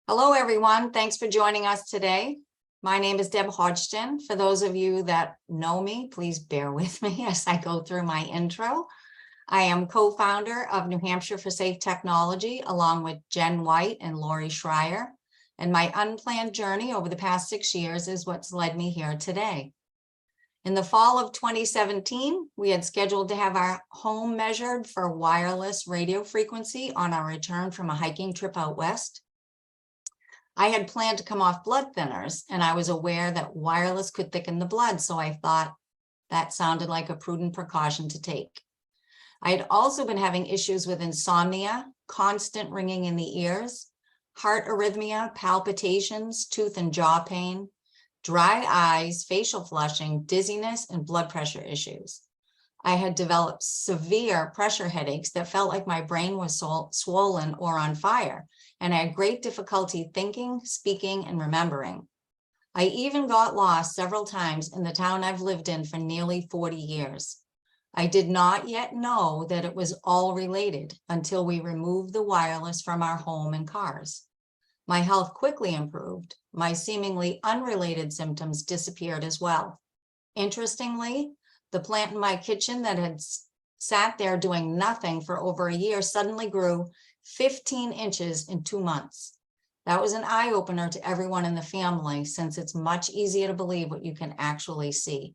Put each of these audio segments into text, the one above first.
Hello, everyone. Thanks for joining us today. My name is Deb Hodgson. For those of you that know me, please bear with me as I go through my intro. I am co-founder of New Hampshire for Safe Technology, along with Jen White and Lori Schreier. And my unplanned journey over the past 6 years is what's led me here today. In the fall of 2017, we had scheduled to have our home measured for wireless radio frequency on our return from a hiking trip out west. I had planned to come off blood thinners, and I was aware that wireless could thicken the blood, so I thought that sounded like a prudent precaution to take. I had also been having issues with insomnia, constant ringing in the ears, heart arrhythmia, palpitations, tooth and jaw pain, dry eyes, facial flushing, dizziness, and blood pressure issues. I had developed severe pressure headaches that felt like my brain was swollen or on fire, and I had great difficulty thinking, speaking, and remembering. I even got lost several times in the town I've lived in for nearly 40 years. I did not yet know that it was all related until we removed the wireless from our home and cars. My health quickly improved. My seemingly unrelated symptoms disappeared as well. Interestingly, the plant in my kitchen that had sat there doing nothing for over a year suddenly grew 15 inches in 2 months. That was an eye-opener to everyone in the family, since it's much easier to believe what you can actually see.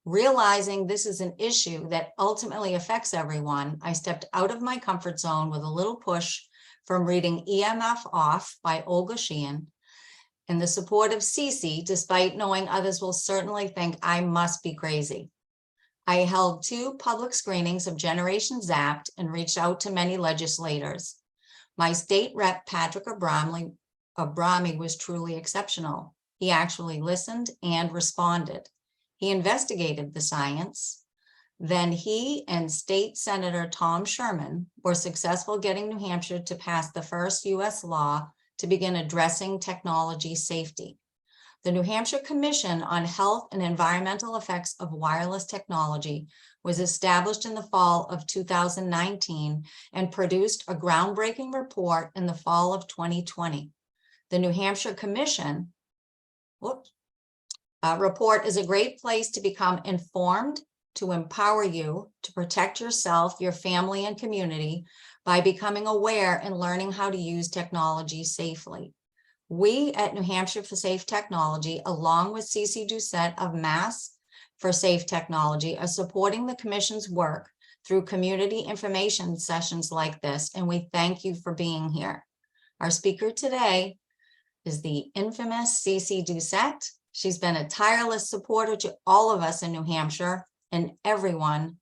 Realizing this is an issue that ultimately affects everyone, I stepped out of my comfort zone with a little push from reading EMF Off by Olga Sheehan and the support of Cece, despite knowing others will certainly think I must be crazy. I held 2 public screenings of Generation Zapped and reached out to many legislators. My state rep, Patrick Abrami, was truly exceptional. He actually listened and responded. He investigated the science. Then he and State Senator Tom Sherman were successful getting New Hampshire to pass the first U.S. law to begin addressing technology safety. The New Hampshire Commission on Health and Environmental Effects of Wireless Technology was established in the fall of 2019 and produced a groundbreaking report in the fall of 2020. The New Hampshire Commission report is a great place to become informed, to empower you, to protect yourself, your family, and community by becoming aware and learning how to use technology safely. We at New Hampshire for Safe Technology, along with Cece Doucette of Mass for Safe Technology, are supporting the Commission's work through community information sessions like this, and we thank you for being here. Our speaker today is the infamous Cece Doucette. She's been a tireless supporter to all of us in New Hampshire and everyone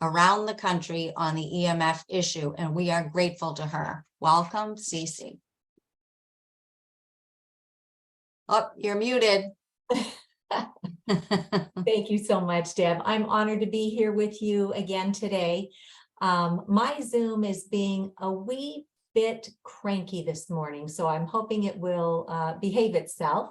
around the country on the EMF issue, and we are grateful to her. Welcome, Cece. Oh, you're muted. Thank you so much, Deb. I'm honored to be here with you again today. My Zoom is being a wee bit cranky this morning, so I'm hoping it will behave itself.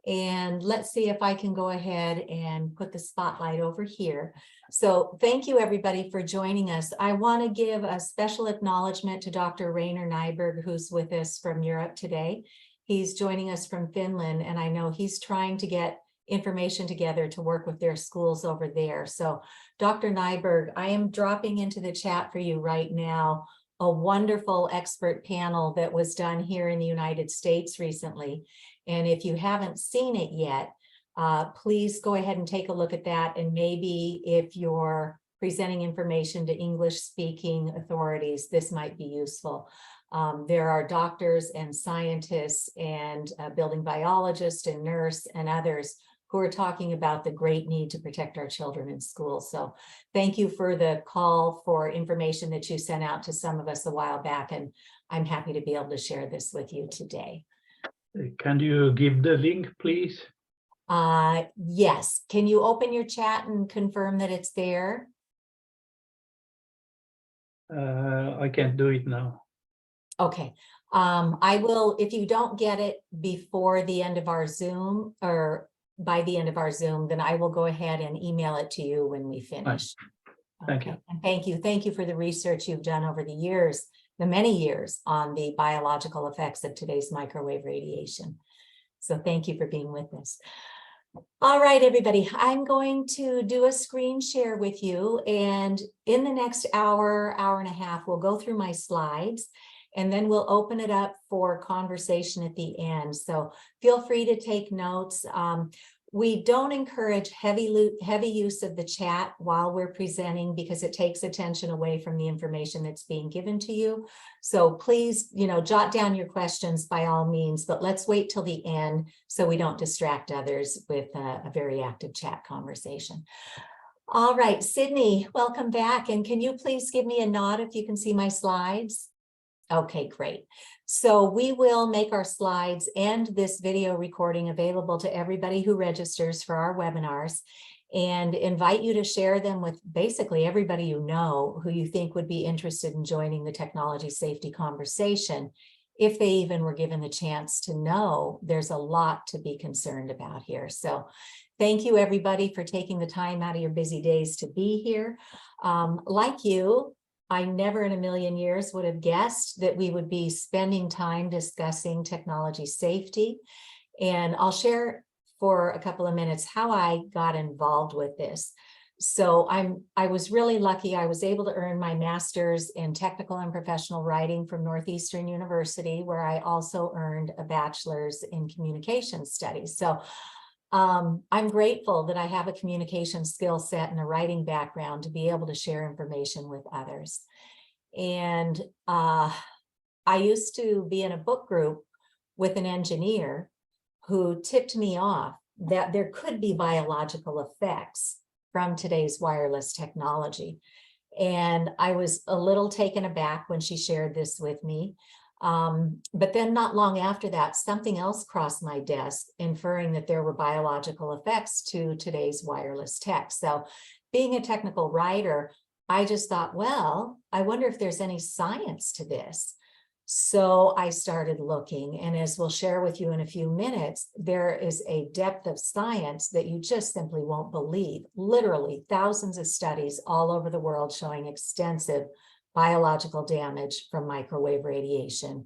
And let's see if I can go ahead and put the spotlight over here. So thank you, everybody, for joining us. I want to give a special acknowledgement to Dr. Rainer Nyberg, who's with us from Europe today. He's joining us from Finland, and I know he's trying to get information together to work with their schools over there. So Dr. Nyberg, I am dropping into the chat for you right now a wonderful expert panel that was done here in the United States recently. And if you haven't seen it yet, please go ahead and take a look at that. And maybe if you're presenting information to English-speaking authorities, this might be useful. There are doctors and scientists and building biologists and nurse and others who are talking about the great need to protect our children in schools. So thank you for the call for information that you sent out to some of us a while back, and I'm happy to be able to share this with you today. Can you give the link, please? Yes. Can you open your chat and confirm that it's there? I can't do it now. Okay. I will, if you don't get it before the end of our Zoom or by the end of our Zoom, then I will go ahead and email it to you when we finish. Thank you. And thank you for the research you've done over the years the many years on the biological effects of today's microwave radiation. So thank you for being with us. All right, everybody, I'm going to do a screen share with you, and in the next hour, hour and a half, we'll go through my slides, and then we'll open it up for conversation at the end. So feel free to take notes. We don't encourage heavy use of the chat while we're presenting because it takes attention away from the information that's being given to you. So please, jot down your questions by all means, but let's wait till the end so we don't distract others with a very active chat conversation. All right, Sydney, welcome back. And can you please give me a nod if you can see my slides? Okay, great. So we will make our slides and this video recording available to everybody who registers for our webinars, and invite you to share them with basically everybody you know who you think would be interested in joining the technology safety conversation, if they even were given the chance to know there's a lot to be concerned about here. So thank you, everybody, for taking the time out of your busy days to be here. Like you, I never in a million years would have guessed that we would be spending time discussing technology safety. And I'll share for a couple of minutes how I got involved with this. So I was really lucky. I was able to earn my master's in technical and professional writing from Northeastern University, where I also earned a bachelor's in communication studies. So I'm grateful that I have a communication skill set and a writing background to be able to share information with others. And I used to be in a book group with an engineer who tipped me off that there could be biological effects from today's wireless technology. And I was a little taken aback when she shared this with me. But then not long after that, something else crossed my desk, inferring that there were biological effects to today's wireless tech. So being a technical writer, I just thought, well, I wonder if there's any science to this. So I started looking, and as we'll share with you in a few minutes, there is a depth of science that you just simply won't believe. Literally thousands of studies all over the world showing extensive biological damage from microwave radiation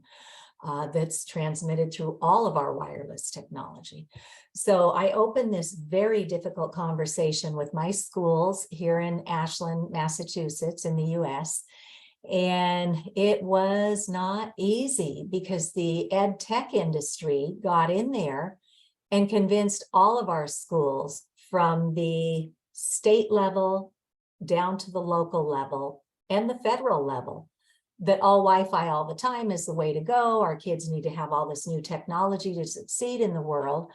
that's transmitted through all of our wireless technology. So I opened this very difficult conversation with my schools here in Ashland, Massachusetts in the US. And it was not easy because the ed tech industry got in there and convinced all of our schools from the state level down to the local level and the federal level that all Wi-Fi all the time is the way to go. Our kids need to have all this new technology to succeed in the world.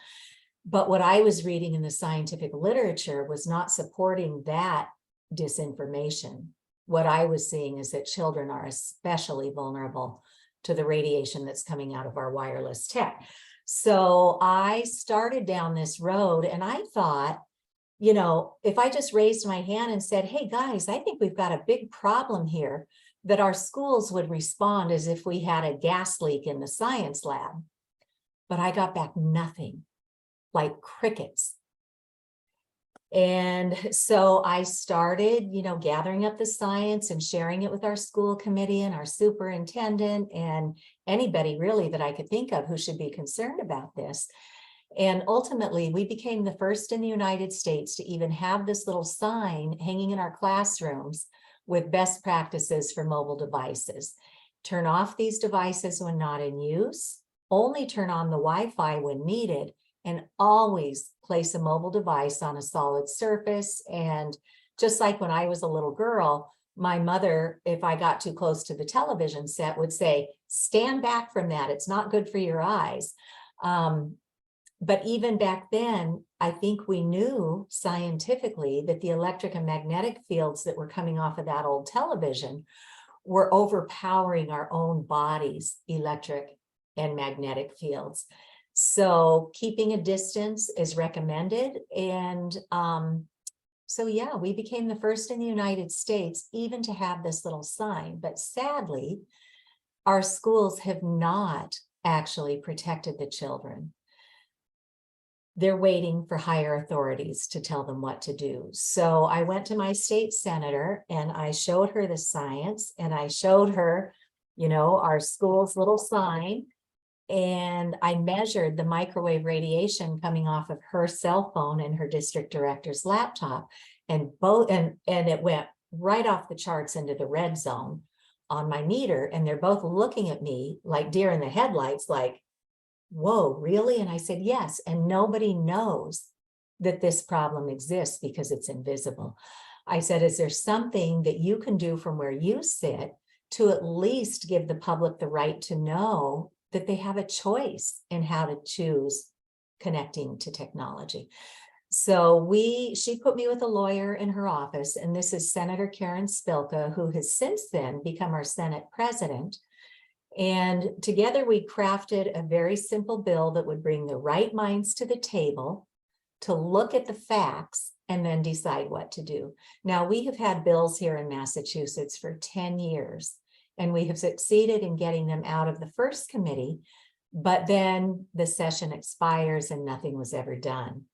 But what I was reading in the scientific literature was not supporting that disinformation. What I was seeing is that children are especially vulnerable to the radiation that's coming out of our wireless tech. So I started down this road, and I thought, if I just raised my hand and said, hey guys, I think we've got a big problem here, that our schools would respond as if we had a gas leak in the science lab. But I got back nothing, like crickets. And so I started, gathering up the science and sharing it with our school committee and our superintendent and anybody really that I could think of who should be concerned about this. And ultimately, we became the first in the United States to even have this little sign hanging in our classrooms with best practices for mobile devices. Turn off these devices when not in use, only turn on the Wi-Fi when needed, and always place a mobile device on a solid surface. And just like when I was a little girl, my mother, if I got too close to the television set, would say, stand back from that. It's not good for your eyes. But even back then, I think we knew scientifically that the electric and magnetic fields that were coming off of that old television were overpowering our own body's electric and magnetic fields. So keeping a distance is recommended. And so yeah, we became the first in the United States even to have this little sign. But sadly, our schools have not actually protected the children. They're waiting for higher authorities to tell them what to do. So I went to my state senator and I showed her the science, and I showed her you know, our school's little sign. And I measured the microwave radiation coming off of her cell phone and her district director's laptop. And it went right off the charts into the red zone on my meter. And they're both looking at me like deer in the headlights, like, whoa, really? And I said, yes. And nobody knows that this problem exists because it's invisible. I said, is there something that you can do from where you sit to at least give the public the right to know that they have a choice in how to choose connecting to technology? So she put me with a lawyer in her office, and this is Senator Karen Spilka, who has since then become our Senate president. And together we crafted a very simple bill that would bring the right minds to the table to look at the facts and then decide what to do. Now, we have had bills here in Massachusetts for 10 years, and we have succeeded in getting them out of the first committee, but then the session expires and nothing was ever done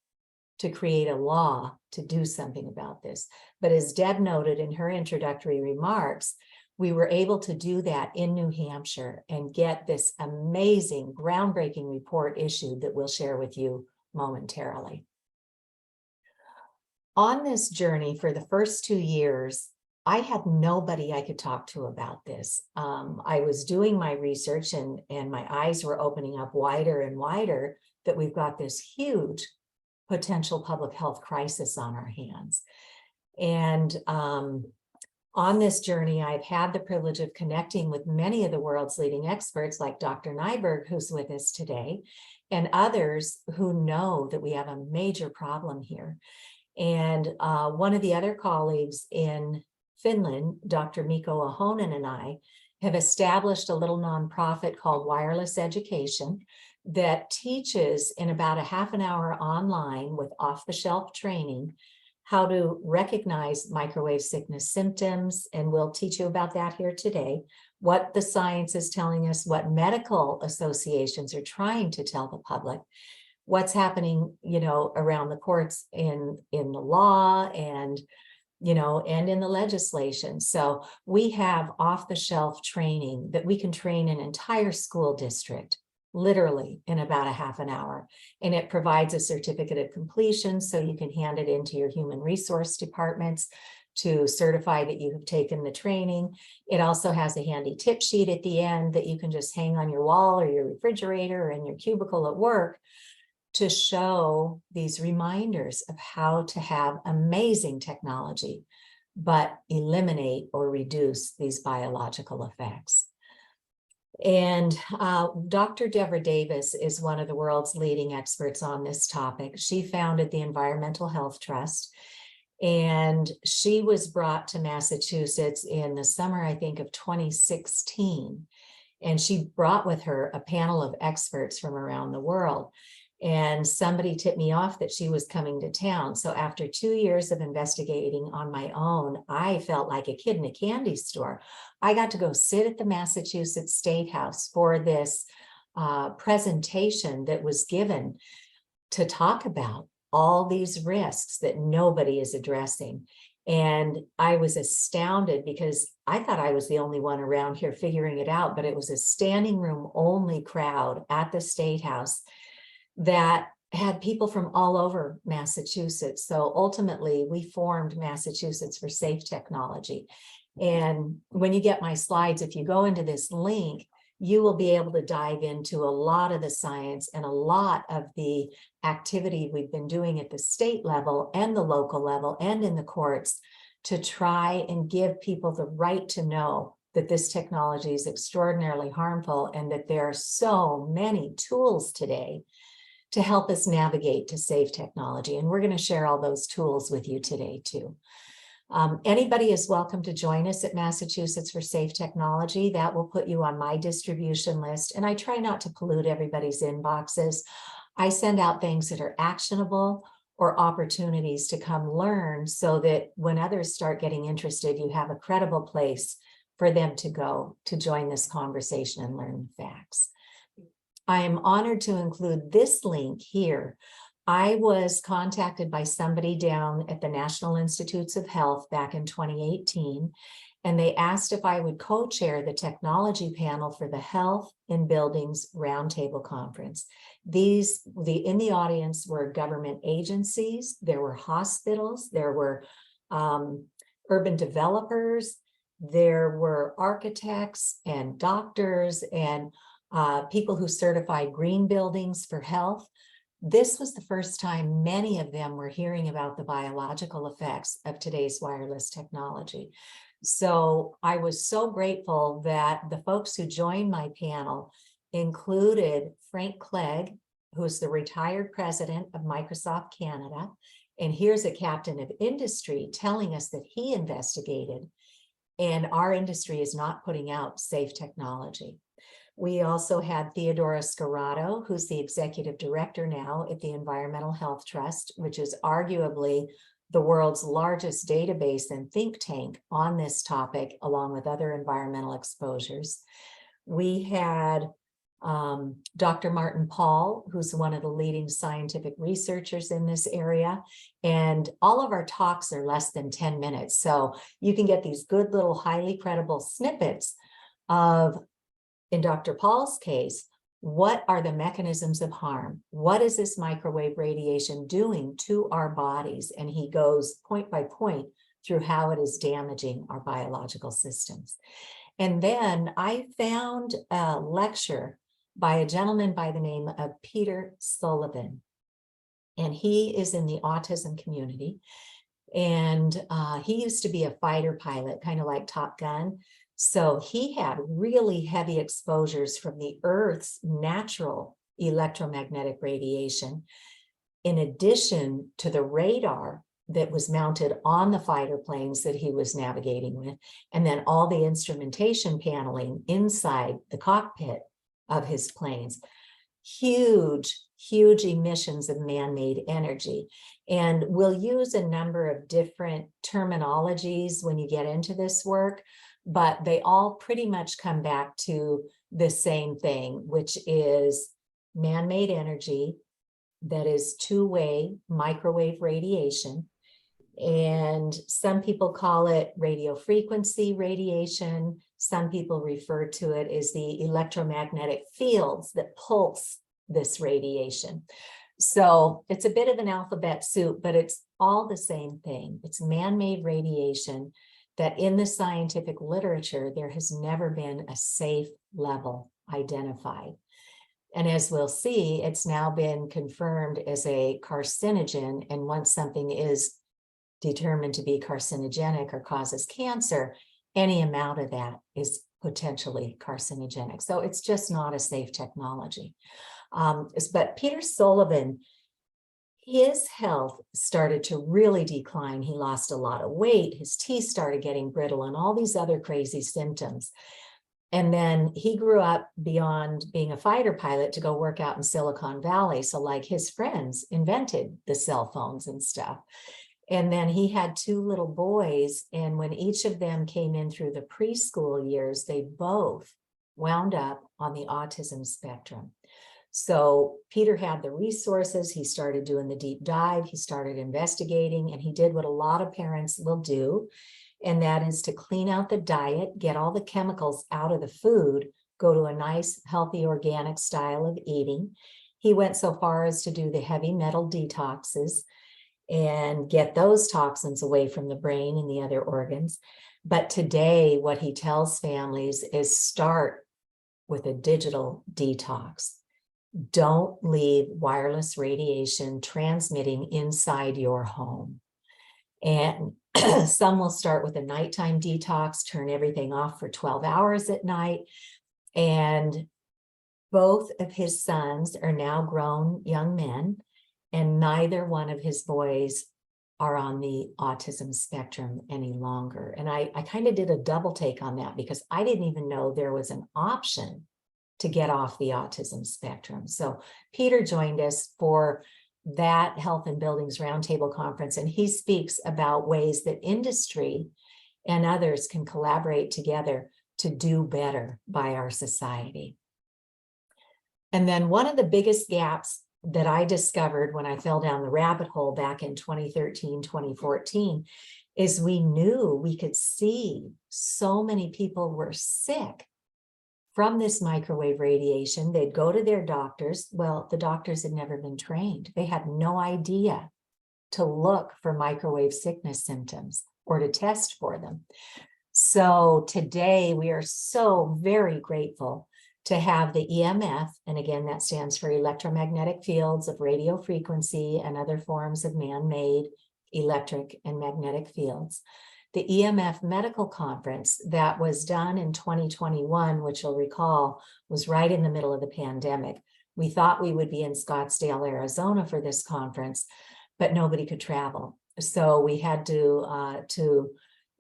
to create a law to do something about this. But as Deb noted in her introductory remarks, we were able to do that in New Hampshire and get this amazing, groundbreaking report issued that we'll share with you momentarily. On this journey for the first 2 years, I had nobody I could talk to about this. I was doing my research and my eyes were opening up wider and wider that we've got this huge potential public health crisis on our hands. And on this journey, I've had the privilege of connecting with many of the world's leading experts like Dr. Nyberg, who's with us today, and others who know that we have a major problem here. And one of the other colleagues in Finland, Dr. Mikko Ahonen, and I have established a little nonprofit called Wireless Education that teaches in about a half an hour online with off-the-shelf training how to recognize microwave sickness symptoms, and we'll teach you about that here today, what the science is telling us, what medical associations are trying to tell the public, what's happening, you know, around the courts in the law and, you know, and in the legislation. So we have off-the-shelf training that we can train an entire school district literally in about a half an hour. And it provides a certificate of completion so you can hand it into your human resource departments to certify that you have taken the training. It also has a handy tip sheet at the end that you can just hang on your wall or your refrigerator or in your cubicle at work to show these reminders of how to have amazing technology, but eliminate or reduce these biological effects. And Dr. Deborah Davis is one of the world's leading experts on this topic. She founded the Environmental Health Trust, and she was brought to Massachusetts in the summer, I think, of 2016. And she brought with her a panel of experts from around the world. And somebody tipped me off that she was coming to town. So after 2 years of investigating on my own, I felt like a kid in a candy store. I got to go sit at the Massachusetts State House for this presentation that was given to talk about all these risks that nobody is addressing. And I was astounded because I thought I was the only one around here figuring it out, but it was a standing room only crowd at the State House that had people from all over Massachusetts. So ultimately, we formed Massachusetts for Safe Technology. And when you get my slides, if you go into this link, you will be able to dive into a lot of the science and a lot of the activity we've been doing at the state level and the local level and in the courts to try and give people the right to know that this technology is extraordinarily harmful and that there are so many tools today to help us navigate to safe technology. And we're going to share all those tools with you today too. Anybody is welcome to join us at Massachusetts for Safe Technology. That will put you on my distribution list. And I try not to pollute everybody's inboxes. I send out things that are actionable or opportunities to come learn so that when others start getting interested, you have a credible place for them to go to join this conversation and learn the facts. I am honored to include this link here. I was contacted by somebody down at the National Institutes of Health back in 2018, and they asked if I would co-chair the technology panel for the Health in Buildings Roundtable Conference. In the audience were government agencies, there were hospitals, there were urban developers, there were architects and doctors and people who certified green buildings for health. This was the first time many of them were hearing about the biological effects of today's wireless technology. So I was so grateful that the folks who joined my panel included Frank Clegg, who's the retired president of Microsoft Canada. And here's a captain of industry telling us that he investigated, and our industry is not putting out safe technology. We also had Theodora Scarato, who's the executive director now at the Environmental Health Trust, which is arguably the world's largest database and think tank on this topic, along with other environmental exposures. We had Dr. Martin Paul, who's one of the leading scientific researchers in this area. And all of our talks are less than 10 minutes. So you can get these good little highly credible snippets of, in Dr. Paul's case, what are the mechanisms of harm? What is this microwave radiation doing to our bodies? And he goes point by point through how it is damaging our biological systems. And then I found a lecture by a gentleman by the name of Peter Sullivan. And he is in the autism community. And he used to be a fighter pilot, kind of like Top Gun. So he had really heavy exposures from the Earth's natural electromagnetic radiation, in addition to the radar that was mounted on the fighter planes that he was navigating with, and then all the instrumentation paneling inside the cockpit of his planes. Huge, huge emissions of man-made energy. And we'll use a number of different terminologies when you get into this work, but they all pretty much come back to the same thing, which is man-made energy that is two-way microwave radiation. And some people call it radio frequency radiation. Some people refer to it as the electromagnetic fields that pulse this radiation. So it's a bit of an alphabet soup, but it's all the same thing. It's man-made radiation that in the scientific literature, there has never been a safe level identified. And as we'll see, it's now been confirmed as a carcinogen. And once something is determined to be carcinogenic or causes cancer, any amount of that is potentially carcinogenic. So it's just not a safe technology. But Peter Sullivan, his health started to really decline. He lost a lot of weight. His teeth started getting brittle and all these other crazy symptoms. And then he grew up beyond being a fighter pilot to go work out in Silicon Valley. So like his friends invented the cell phones and stuff. And then he had two little boys. And when each of them came in through the preschool years, they both wound up on the autism spectrum. So Peter had the resources. He started doing the deep dive. He started investigating, and he did what a lot of parents will do. And that is to clean out the diet, get all the chemicals out of the food, go to a nice, healthy, organic style of eating. He went so far as to do the heavy metal detoxes and get those toxins away from the brain and the other organs. But today, what he tells families is start with a digital detox. Don't leave wireless radiation transmitting inside your home. And some will start with a nighttime detox, turn everything off for 12 hours at night. And both of his sons are now grown young men, and neither one of his boys are on the autism spectrum any longer. And I kind of did a double take on that because I didn't even know there was an option to get off the autism spectrum. So Peter joined us for that Health and Buildings Roundtable Conference, and he speaks about ways that industry and others can collaborate together to do better by our society. And then one of the biggest gaps that I discovered when I fell down the rabbit hole back in 2013, 2014, is we knew we could see so many people were sick from this microwave radiation. They'd go to their doctors. Well, the doctors had never been trained. They had no idea to look for microwave sickness symptoms or to test for them. So today we are so very grateful to have the EMF, and again, that stands for electromagnetic fields of radio frequency and other forms of man-made electric and magnetic fields. The EMF medical conference that was done in 2021, which you'll recall, was right in the middle of the pandemic. We thought we would be in Scottsdale, Arizona for this conference, but nobody could travel. So we had to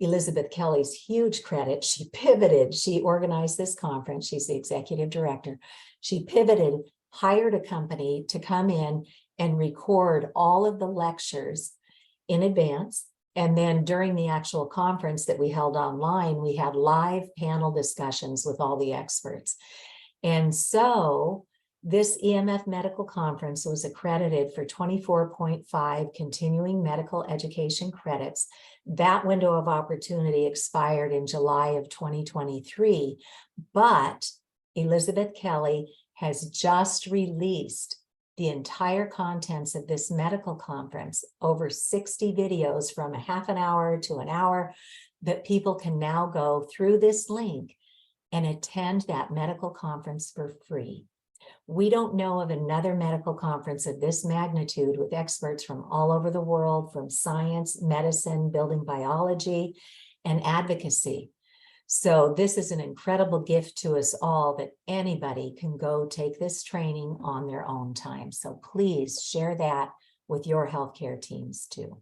Elizabeth Kelly's huge credit, she pivoted, she organized this conference, she's the executive director. She pivoted, hired a company to come in and record all of the lectures in advance. And then during the actual conference that we held online, we had live panel discussions with all the experts. And so this EMF medical conference was accredited for 24.5 continuing medical education credits. That window of opportunity expired in July of 2023, but Elizabeth Kelly has just released the entire contents of this medical conference, over 60 videos from a half an hour to an hour, that people can now go through this link and attend that medical conference for free. We don't know of another medical conference of this magnitude with experts from all over the world, from science, medicine, building biology, and advocacy. So this is an incredible gift to us all that anybody can go take this training on their own time. So please share that with your healthcare teams too.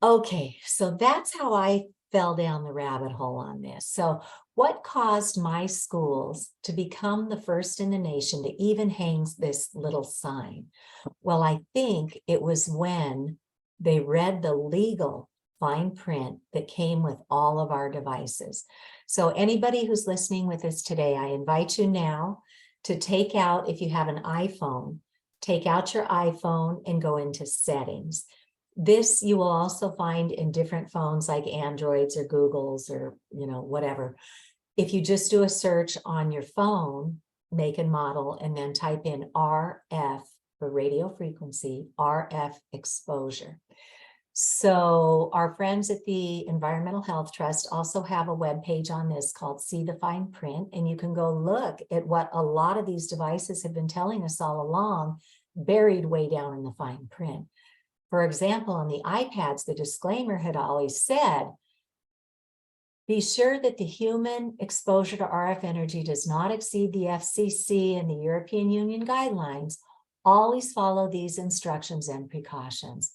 Okay, so that's how I fell down the rabbit hole on this. So what caused my schools to become the first in the nation to even hang this little sign? Well, I think it was when they read the legal fine print that came with all of our devices. So anybody who's listening with us today, I invite you now to take out, if you have an iPhone, take out your iPhone and go into settings. This you will also find in different phones like Androids or Googles or, whatever. If you just do a search on your phone, make and model, and then type in RF for radio frequency, RF exposure. So our friends at the Environmental Health Trust also have a web page on this called See the Fine Print, and you can go look at what a lot of these devices have been telling us all along, buried way down in the fine print. For example, on the iPads, the disclaimer had always said, be sure that the human exposure to RF energy does not exceed the FCC and the European Union guidelines. Always follow these instructions and precautions.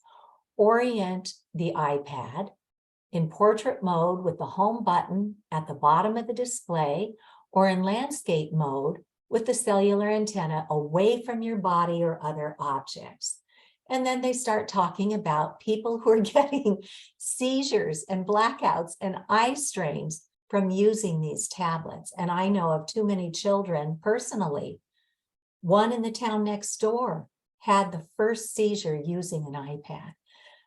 Orient the iPad in portrait mode with the home button at the bottom of the display, or in landscape mode with the cellular antenna away from your body or other objects. And then they start talking about people who are getting seizures and blackouts and eye strains from using these tablets. And I know of too many children personally. One in the town next door had the first seizure using an iPad.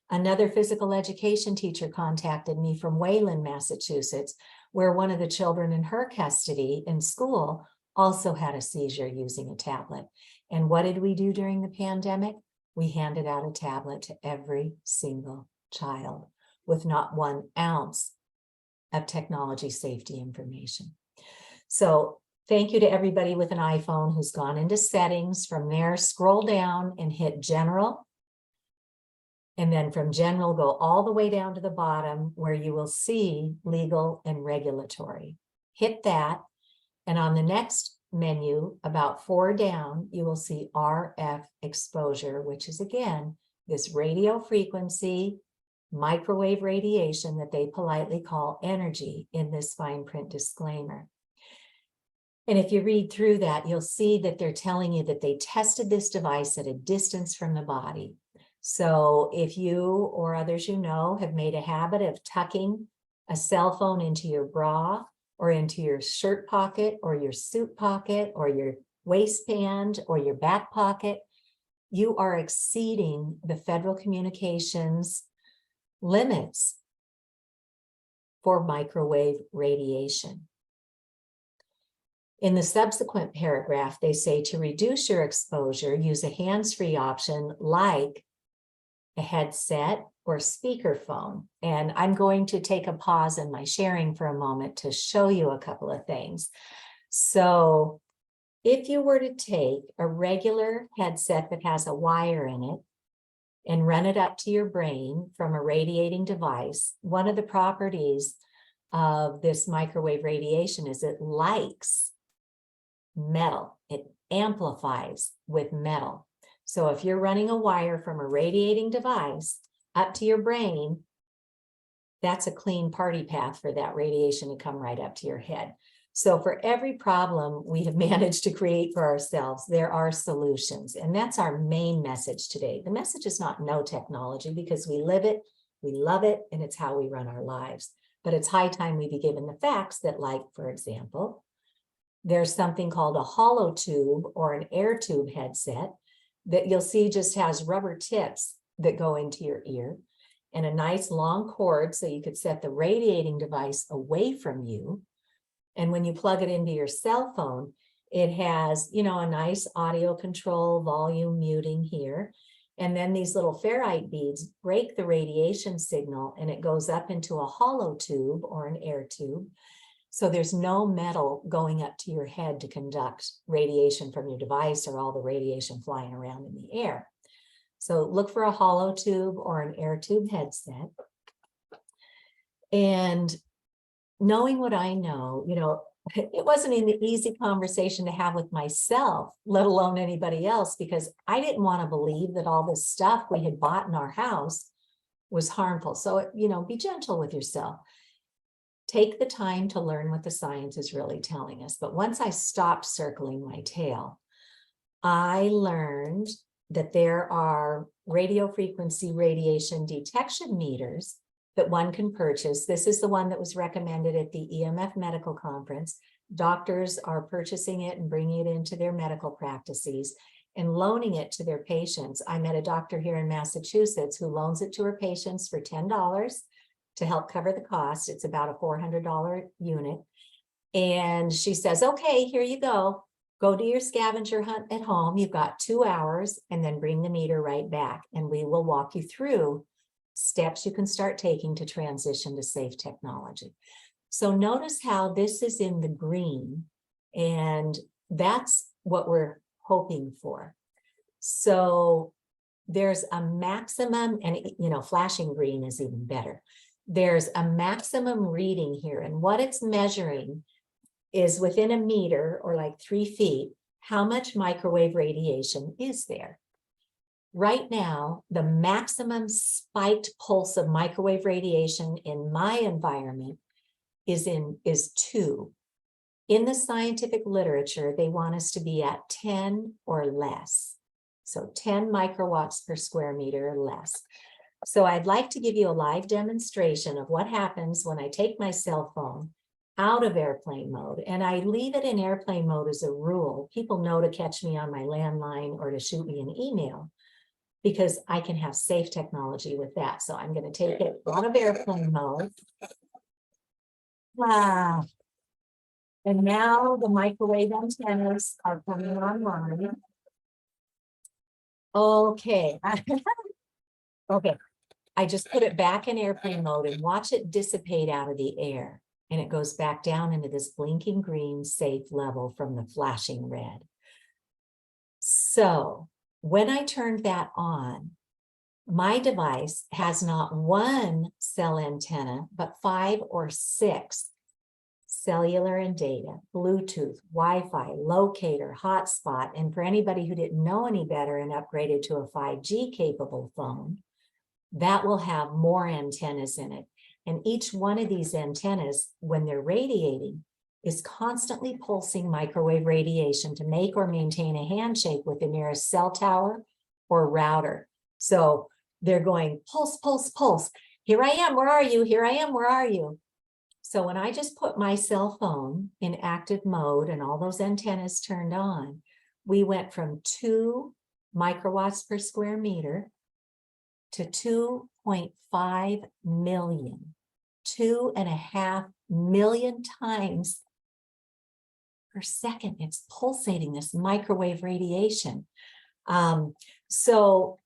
Another physical education teacher contacted me from Wayland, Massachusetts, where one of the children in her custody in school also had a seizure using a tablet. And what did we do during the pandemic? We handed out a tablet to every single child with not 1 ounce of technology safety information. So thank you to everybody with an iPhone who's gone into settings. From there, scroll down and hit general. And then from general, go all the way down to the bottom where you will see legal and regulatory. Hit that. And on the next menu, about 4 down, you will see RF exposure, which is again, this radio frequency, microwave radiation that they politely call energy in this fine print disclaimer. And if you read through that, you'll see that they're telling you that they tested this device at a distance from the body. So if you or others you know have made a habit of tucking a cell phone into your bra or into your shirt pocket or your suit pocket or your waistband or your back pocket, you are exceeding the Federal Communications limits for microwave radiation. In the subsequent paragraph, they say to reduce your exposure, use a hands-free option like a headset or speakerphone. And I'm going to take a pause in my sharing for a moment to show you a couple of things. So if you were to take a regular headset that has a wire in it and run it up to your brain from a radiating device, one of the properties of this microwave radiation is it likes metal. It amplifies with metal. So if you're running a wire from a radiating device up to your brain, that's a clean party path for that radiation to come right up to your head. So for every problem we have managed to create for ourselves, there are solutions. And that's our main message today. The message is not no technology, because we live it, we love it, and it's how we run our lives. But it's high time we be given the facts that, like, for example, there's something called a hollow tube or an air tube headset that you'll see just has rubber tips that go into your ear and a nice long cord so you could set the radiating device away from you. And when you plug it into your cell phone, it has, you know, a nice audio control, volume muting here. And then these little ferrite beads break the radiation signal and it goes up into a hollow tube or an air tube. So there's no metal going up to your head to conduct radiation from your device or all the radiation flying around in the air. So look for a hollow tube or an air tube headset. And knowing what I know, you know, it wasn't an easy conversation to have with myself, let alone anybody else, because I didn't want to believe that all this stuff we had bought in our house was harmful. So, you know, be gentle with yourself. Take the time to learn what the science is really telling us. But once I stopped circling my tail, I learned that there are radio frequency radiation detection meters that one can purchase. This is the one that was recommended at the EMF medical conference. Doctors are purchasing it and bringing it into their medical practices and loaning it to their patients. I met a doctor here in Massachusetts who loans it to her patients for $10 to help cover the cost. It's about a $400 unit. And she says, okay, here you go. Go do your scavenger hunt at home. You've got 2 hours, and then bring the meter right back. And we will walk you through steps you can start taking to transition to safe technology. So notice how this is in the green, and that's what we're hoping for. So there's a maximum, and you know, flashing green is even better. There's a maximum reading here, and what it's measuring is within a meter or like 3 feet, how much microwave radiation is there. Right now, the maximum spiked pulse of microwave radiation in my environment is 2. In the scientific literature, they want us to be at 10 or less. So 10 microwatts per square meter or less. So I'd like to give you a live demonstration of what happens when I take my cell phone out of airplane mode, and I leave it in airplane mode as a rule. People know to catch me on my landline or to shoot me an email, because I can have safe technology with that. So I'm going to take it out of airplane mode. Wow. And now the microwave antennas are coming online. Okay. Okay. I just put it back in airplane mode and watch it dissipate out of the air. And it goes back down into this blinking green safe level from the flashing red. So when I turned that on, my device has not 1 cell antenna, but 5 or 6 cellular and data, Bluetooth, Wi-Fi, locator, hotspot. And for anybody who didn't know any better and upgraded to a 5G capable phone, that will have more antennas in it. And each one of these antennas, when they're radiating, is constantly pulsing microwave radiation to make or maintain a handshake with the nearest cell tower or router. So they're going pulse, pulse, pulse. Here I am, where are you? Here I am, where are you? So when I just put my cell phone in active mode and all those antennas turned on, we went from 2 microwatts per square meter to 2.5 million, 2.5 million times per second. It's pulsating this microwave radiation. So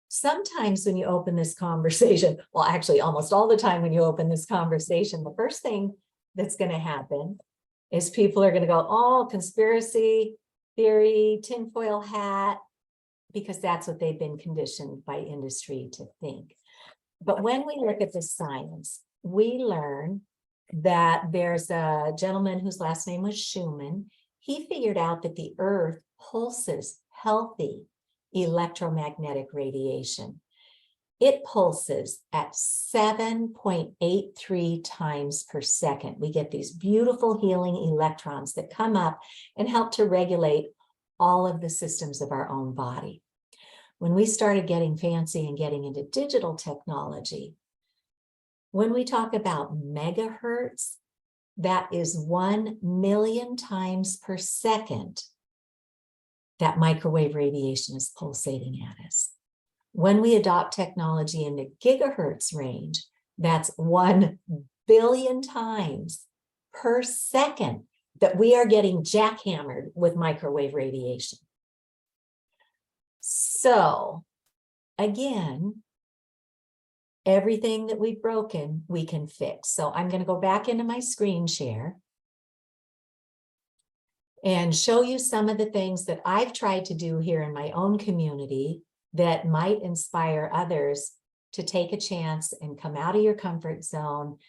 sometimes when you open this conversation, well, actually almost all the time when you open this conversation, the first thing that's going to happen is people are going to go, oh, conspiracy theory, tinfoil hat, because that's what they've been conditioned by industry to think. But when we look at the science, we learn that there's a gentleman whose last name was Schumann. He figured out that the earth pulses healthy electromagnetic radiation. It pulses at 7.83 times per second. We get these beautiful healing electrons that come up and help to regulate all of the systems of our own body. When we started getting fancy and getting into digital technology, when we talk about megahertz, that is 1 million times per second that microwave radiation is pulsating at us. When we adopt technology in the gigahertz range, that's 1 billion times per second that we are getting jackhammered with microwave radiation. So again, everything that we've broken, we can fix. So I'm going to go back into my screen share and show you some of the things that I've tried to do here in my own community that might inspire others to take a chance and come out of your comfort zone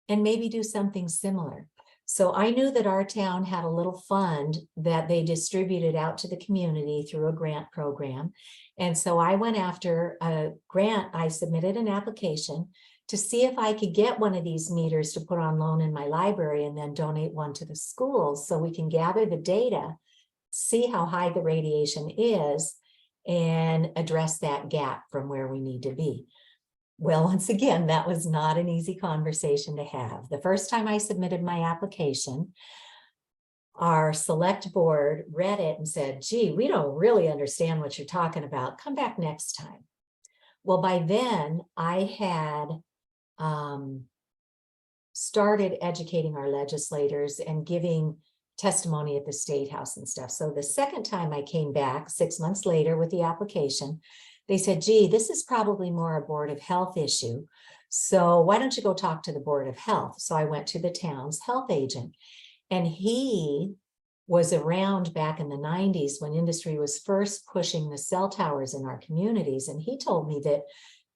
and maybe do something similar. So I knew that our town had a little fund that they distributed out to the community through a grant program. And so I went after a grant. I submitted an application to see if I could get one of these meters to put on loan in my library and then donate one to the schools so we can gather the data, see how high the radiation is, and address that gap from where we need to be. Well, once again, that was not an easy conversation to have. The first time I submitted my application, our select board read it and said, gee, we don't really understand what you're talking about. Come back next time. Well, by then I had started educating our legislators and giving testimony at the State House and stuff. So the second time I came back 6 months later with the application, they said, gee, this is probably more a Board of Health issue. So why don't you go talk to the Board of Health? So I went to the town's health agent, and he was around back in the 90s when industry was first pushing the cell towers in our communities. And he told me that,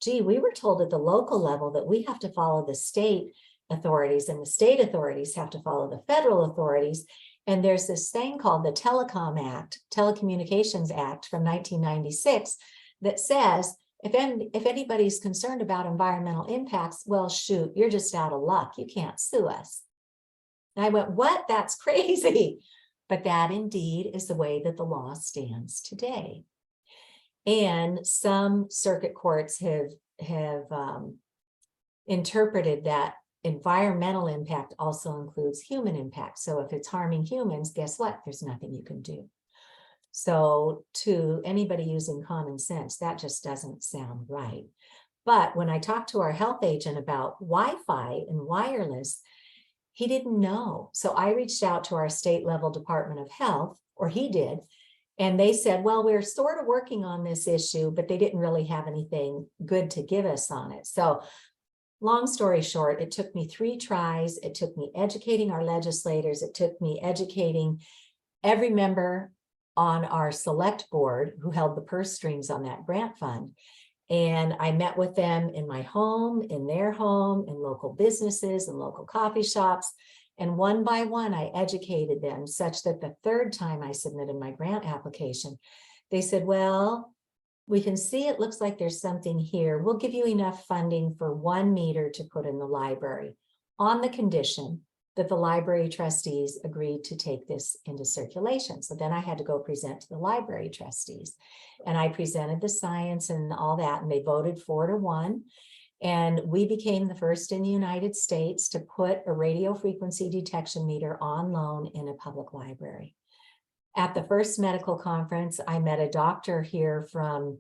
gee, we were told at the local level that we have to follow the state authorities, and the state authorities have to follow the federal authorities. And there's this thing called the Telecommunications Act from 1996 that says, if anybody's concerned about environmental impacts, well, shoot, you're just out of luck. You can't sue us. And I went, what? That's crazy. But that indeed is the way that the law stands today. And some circuit courts have interpreted that environmental impact also includes human impact. So if it's harming humans, guess what? There's nothing you can do. So to anybody using common sense, that just doesn't sound right. But when I talked to our health agent about Wi-Fi and wireless, he didn't know. So I reached out to our state level Department of Health, or he did, and they said, well, we're sort of working on this issue, but they didn't really have anything good to give us on it. So long story short, it took me 3 tries. It took me educating our legislators. It took me educating every member on our select board who held the purse strings on that grant fund. And I met with them in my home, in their home, in local businesses and local coffee shops. And one by one, I educated them such that the third time I submitted my grant application, they said, well, we can see it looks like there's something here. We'll give you enough funding for 1 meter to put in the library on the condition that the library trustees agreed to take this into circulation. So then I had to go present to the library trustees, and I presented the science and all that, and they voted 4-1. And we became the first in the United States to put a radio frequency detection meter on loan in a public library. At the first medical conference, I met a doctor here from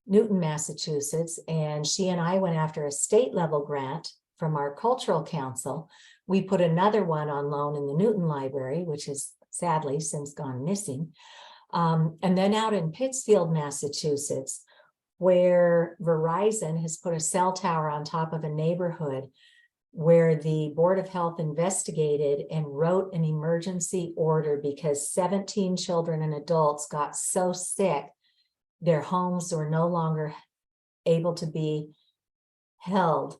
Newton, Massachusetts, and she and I went after a state level grant from our cultural council. We put another one on loan in the Newton Library, which has sadly since gone missing. And then out in Pittsfield, Massachusetts, where Verizon has put a cell tower on top of a neighborhood where the Board of Health investigated and wrote an emergency order because 17 children and adults got so sick, their homes were no longer able to be held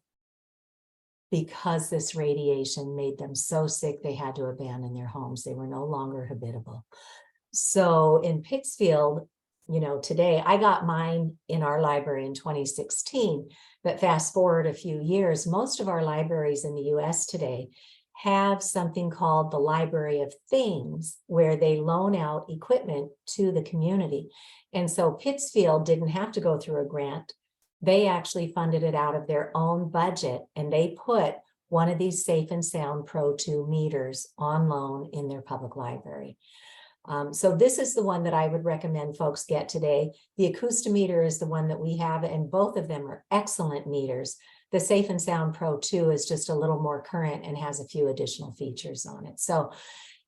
because this radiation made them so sick they had to abandon their homes. They were no longer habitable. So in Pittsfield, you know, today I got mine in our library in 2016, but fast forward a few years, most of our libraries in the US today have something called the Library of Things, where they loan out equipment to the community. And so Pittsfield didn't have to go through a grant. They actually funded it out of their own budget, and they put one of these Safe and Sound Pro 2 meters on loan in their public library. So this is the one that I would recommend folks get today. The Acoustimeter is the one that we have, and both of them are excellent meters. The Safe and Sound Pro 2 is just a little more current and has a few additional features on it. So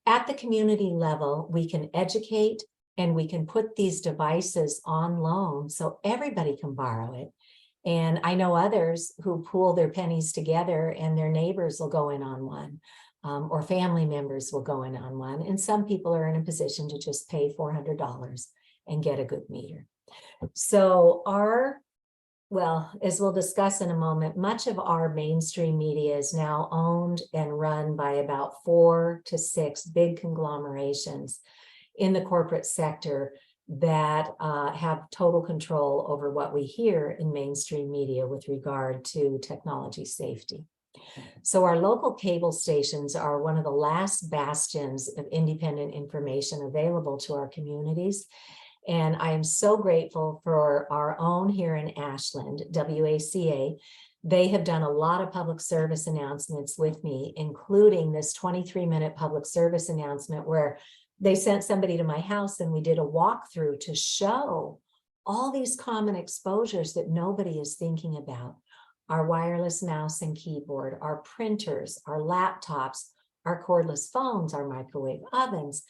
at the community level, we can educate and we can put these devices on loan so everybody can borrow it. And I know others who pool their pennies together and their neighbors will go in on one. Or family members will go in on one. And some people are in a position to just pay $400 and get a good meter. So well, as we'll discuss in a moment, much of our mainstream media is now owned and run by about 4 to 6 big conglomerations in the corporate sector that have total control over what we hear in mainstream media with regard to technology safety. So our local cable stations are one of the last bastions of independent information available to our communities. And I am so grateful for our own here in Ashland, WACA. They have done a lot of public service announcements with me, including this 23-minute public service announcement where they sent somebody to my house and we did a walkthrough to show all these common exposures that nobody is thinking about. Our wireless mouse and keyboard, our printers, our laptops, our cordless phones, our microwave ovens,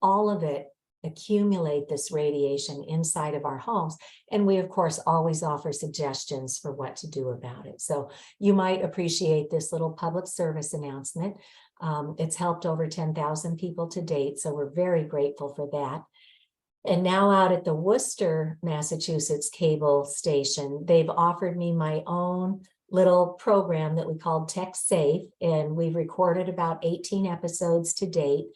all of it accumulate this radiation inside of our homes. And we, of course, always offer suggestions for what to do about it. So you might appreciate this little public service announcement. It's helped over 10,000 people to date, so we're very grateful for that. And now out at the Worcester, Massachusetts cable station, they've offered me my own little program that we called Tech Safe, and we've recorded about 18 episodes to date,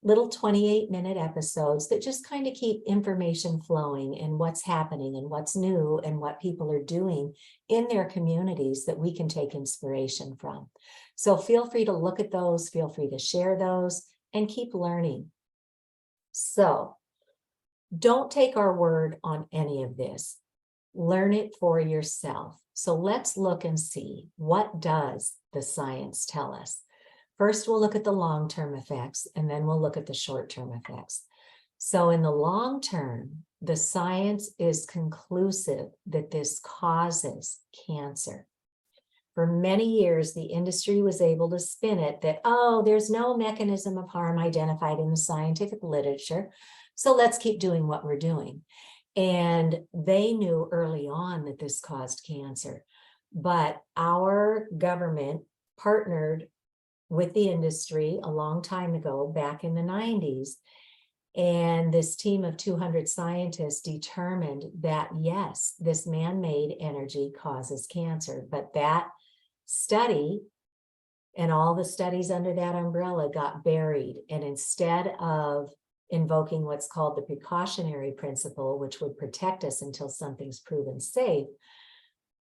little 28-minute episodes that just kind of keep information flowing and what's happening and what's new and what people are doing in their communities that we can take inspiration from. So feel free to look at those, feel free to share those, and keep learning. So don't take our word on any of this. Learn it for yourself. So let's look and see, what does the science tell us? First, we'll look at the long-term effects, and then we'll look at the short-term effects. So in the long term, the science is conclusive that this causes cancer. For many years, the industry was able to spin it that, oh, there's no mechanism of harm identified in the scientific literature, so let's keep doing what we're doing. And they knew early on that this caused cancer, but our government partnered with the industry a long time ago, back in the 90s. And this team of 200 scientists determined that, yes, this man-made energy causes cancer, but that study and all the studies under that umbrella got buried. And instead of invoking what's called the precautionary principle, which would protect us until something's proven safe,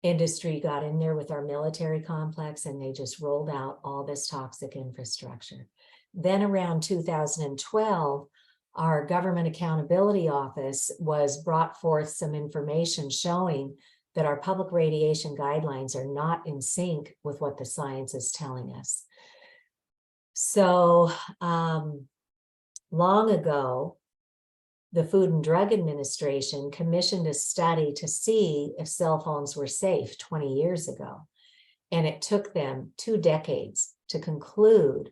industry got in there with our military complex and they just rolled out all this toxic infrastructure. Then around 2012, our Government Accountability Office brought forth some information showing that our public radiation guidelines are not in sync with what the science is telling us. So long ago, the Food and Drug Administration commissioned a study to see if cell phones were safe 20 years ago. And it took them 2 decades to conclude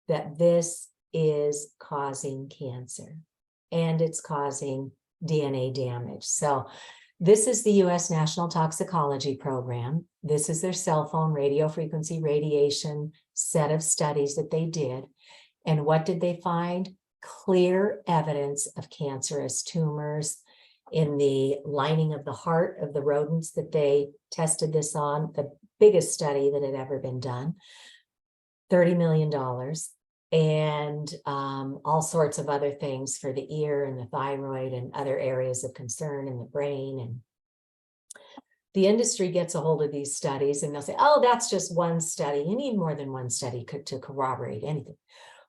that this is causing cancer and it's causing DNA damage. So this is the U.S. National Toxicology Program. This is their cell phone radio frequency radiation set of studies that they did. And what did they find? Clear evidence of cancerous tumors in the lining of the heart of the rodents that they tested this on, the biggest study that had ever been done, $30 million, and all sorts of other things for the ear and the thyroid and other areas of concern in the brain. And the industry gets a hold of these studies and they'll say, oh, that's just one study. You need more than one study to corroborate anything.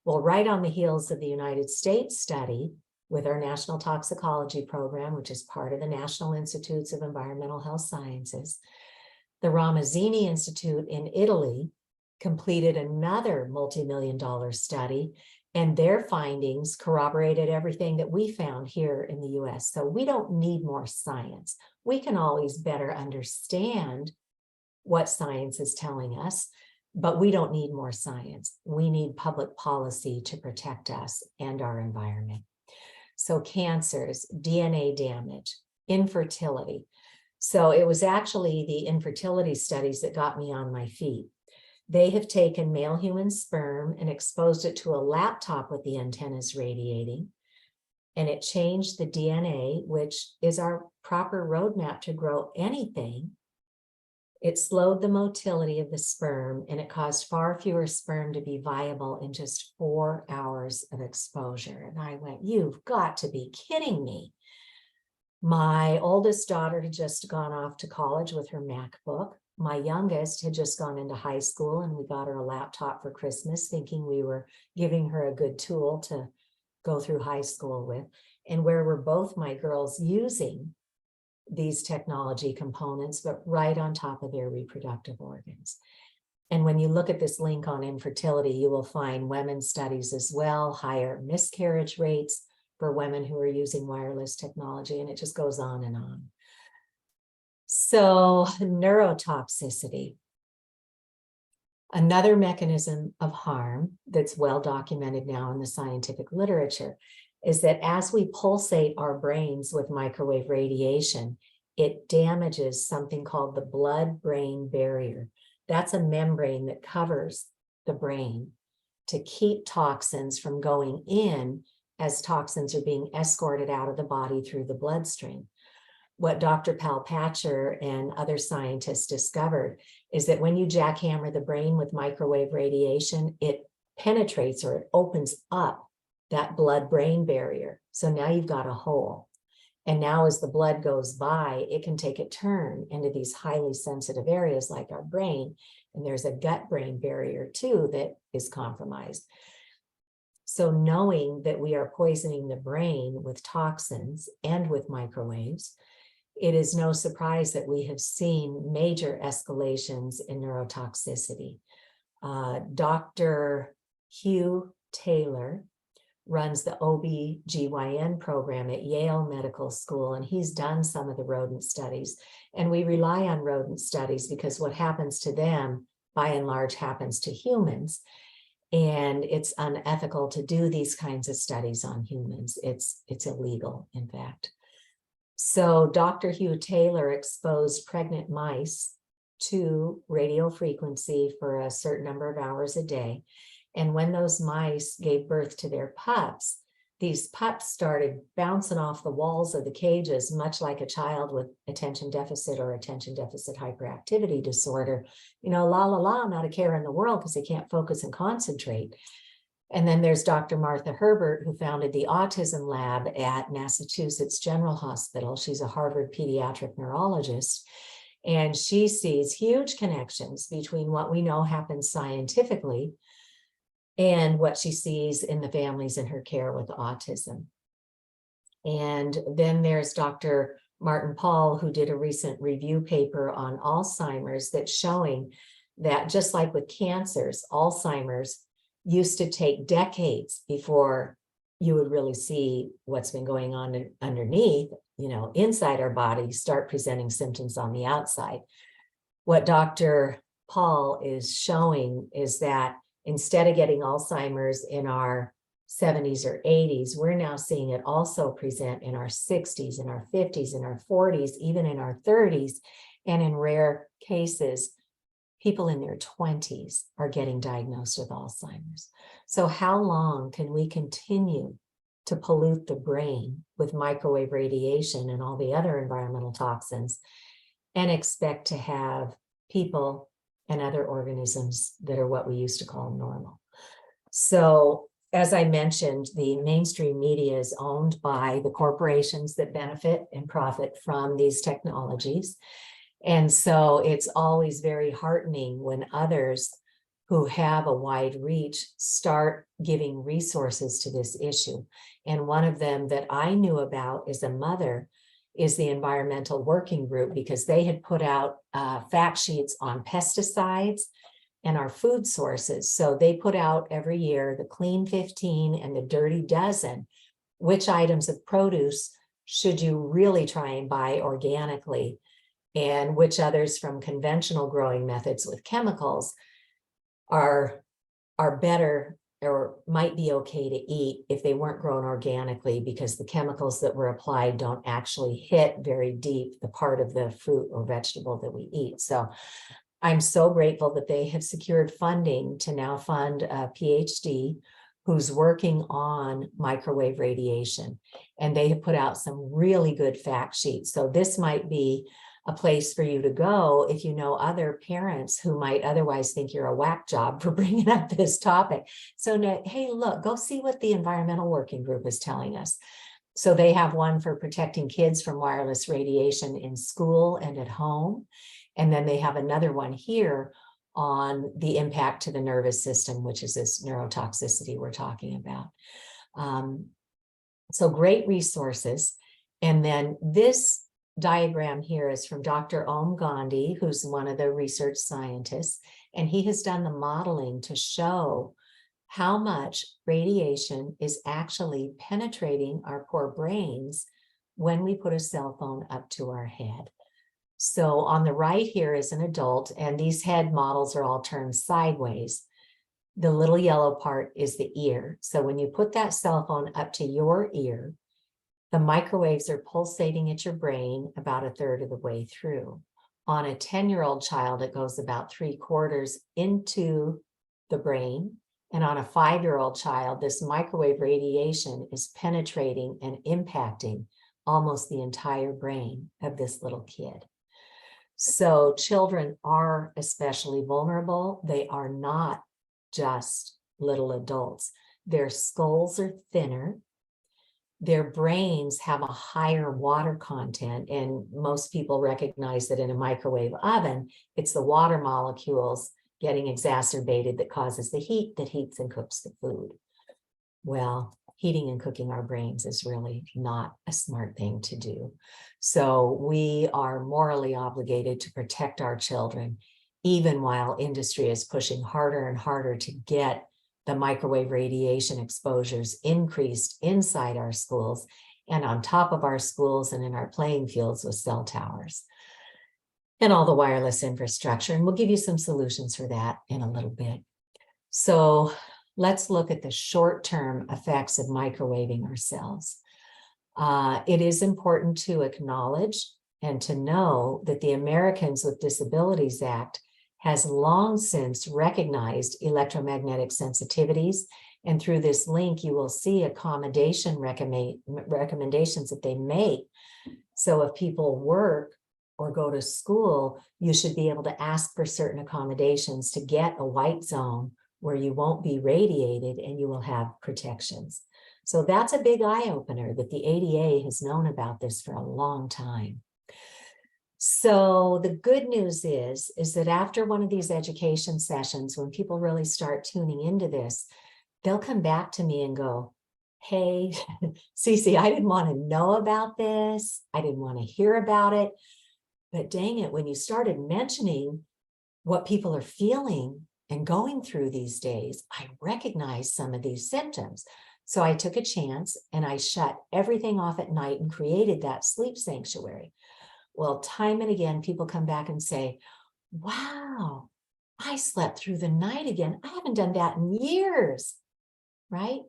Well, right on the heels of the United States study with our National Toxicology Program, which is part of the National Institutes of Environmental Health Sciences, the Ramazzini Institute in Italy completed another multi-million-dollar study, and their findings corroborated everything that we found here in the US. So we don't need more science. We can always better understand what science is telling us, but we don't need more science. We need public policy to protect us and our environment. So cancers, DNA damage, infertility. So it was actually the infertility studies that got me on my feet. They have taken male human sperm and exposed it to a laptop with the antennas radiating, and it changed the DNA, which is our proper roadmap to grow anything. It slowed the motility of the sperm, and it caused far fewer sperm to be viable in just 4 hours of exposure. And I went, you've got to be kidding me. My oldest daughter had just gone off to college with her MacBook. My youngest had just gone into high school, and we got her a laptop for Christmas, thinking we were giving her a good tool to go through high school with. And where were both my girls using these technology components, but right on top of their reproductive organs. And when you look at this link on infertility, you will find women's studies as well, higher miscarriage rates for women who are using wireless technology, and it just goes on and on. So neurotoxicity, another mechanism of harm that's well documented now in the scientific literature, is that as we pulsate our brains with microwave radiation, it damages something called the blood-brain barrier. That's a membrane that covers the brain to keep toxins from going in as toxins are being escorted out of the body through the bloodstream. What Dr. Palpatcher and other scientists discovered is that when you jackhammer the brain with microwave radiation, it penetrates, or it opens up that blood-brain barrier. So now you've got a hole. And now as the blood goes by, it can take a turn into these highly sensitive areas like our brain. And there's a gut-brain barrier too that is compromised. So knowing that we are poisoning the brain with toxins and with microwaves, it is no surprise that we have seen major escalations in neurotoxicity. Dr. Hugh Taylor runs the OB/GYN program at Yale Medical School, and he's done some of the rodent studies. And we rely on rodent studies because what happens to them, by and large, happens to humans. And it's unethical to do these kinds of studies on humans. It's illegal, in fact. So Dr. Hugh Taylor exposed pregnant mice to radio frequency for a certain number of hours a day. And when those mice gave birth to their pups, these pups started bouncing off the walls of the cages, much like a child with attention deficit or attention deficit hyperactivity disorder. You know, la, la, la, not a care in the world because they can't focus and concentrate. And then there's Dr. Martha Herbert, who founded the Autism Lab at Massachusetts General Hospital. She's a Harvard pediatric neurologist, and she sees huge connections between what we know happens scientifically and what she sees in the families in her care with autism. And then there's Dr. Martin Pall, who did a recent review paper on Alzheimer's that's showing that just like with cancers, Alzheimer's used to take decades before you would really see what's been going on underneath, inside our body, start presenting symptoms on the outside. What Dr. Paul is showing is that instead of getting Alzheimer's in our 70s or 80s, we're now seeing it also present in our 60s, in our 50s, in our 40s, even in our 30s, and in rare cases, people in their 20s are getting diagnosed with Alzheimer's. So how long can we continue to pollute the brain with microwave radiation and all the other environmental toxins and expect to have people and other organisms that are what we used to call normal? So as I mentioned, the mainstream media is owned by the corporations that benefit and profit from these technologies. And so it's always very heartening when others who have a wide reach start giving resources to this issue. And one of them that I knew about as a mother is the Environmental Working Group, because they had put out fact sheets on pesticides and our food sources. So they put out every year the Clean 15 and the Dirty Dozen, which items of produce should you really try and buy organically, and which others from conventional growing methods with chemicals are better or might be okay to eat if they weren't grown organically, because the chemicals that were applied don't actually hit very deep the part of the fruit or vegetable that we eat. So I'm so grateful that they have secured funding to now fund a PhD who's working on microwave radiation. And they have put out some really good fact sheets. So this might be a place for you to go if you know other parents who might otherwise think you're a whack job for bringing up this topic. So now, hey, look, go see what the Environmental Working Group is telling us. So they have one for protecting kids from wireless radiation in school and at home. And then they have another one here on the impact to the nervous system, which is this neurotoxicity we're talking about. So great resources. And then this diagram here is from Dr. Om Gandhi, who's one of the research scientists, and he has done the modeling to show how much radiation is actually penetrating our poor brains when we put a cell phone up to our head. So on the right here is an adult, and these head models are all turned sideways. The little yellow part is the ear. So when you put that cell phone up to your ear, the microwaves are pulsating at your brain about a third of the way through. On a 10-year-old child, it goes about 3/4 into the brain. And on a 5-year-old child, this microwave radiation is penetrating and impacting almost the entire brain of this little kid. So children are especially vulnerable. They are not just little adults. Their skulls are thinner. Their brains have a higher water content, and most people recognize that in a microwave oven, it's the water molecules getting exacerbated that causes the heat that heats and cooks the food. Well, heating and cooking our brains is really not a smart thing to do. So we are morally obligated to protect our children, even while industry is pushing harder and harder to get the microwave radiation exposures increased inside our schools and on top of our schools and in our playing fields with cell towers and all the wireless infrastructure. And we'll give you some solutions for that in a little bit. So let's look at the short-term effects of microwaving ourselves. It is important to acknowledge and to know that the Americans with Disabilities Act has long since recognized electromagnetic sensitivities. And through this link, you will see accommodation recommendations that they make. So if people work or go to school, you should be able to ask for certain accommodations to get a white zone where you won't be radiated and you will have protections. So that's a big eye opener that the ADA has known about this for a long time. So the good news is that after one of these education sessions, when people really start tuning into this, they'll come back to me and go, hey, Cece, I didn't want to know about this. I didn't want to hear about it. But dang it, when you started mentioning what people are feeling and going through these days, I recognize some of these symptoms. So I took a chance and I shut everything off at night and created that sleep sanctuary. Well, time and again, people come back and say, wow, I slept through the night again. I haven't done that in years, right?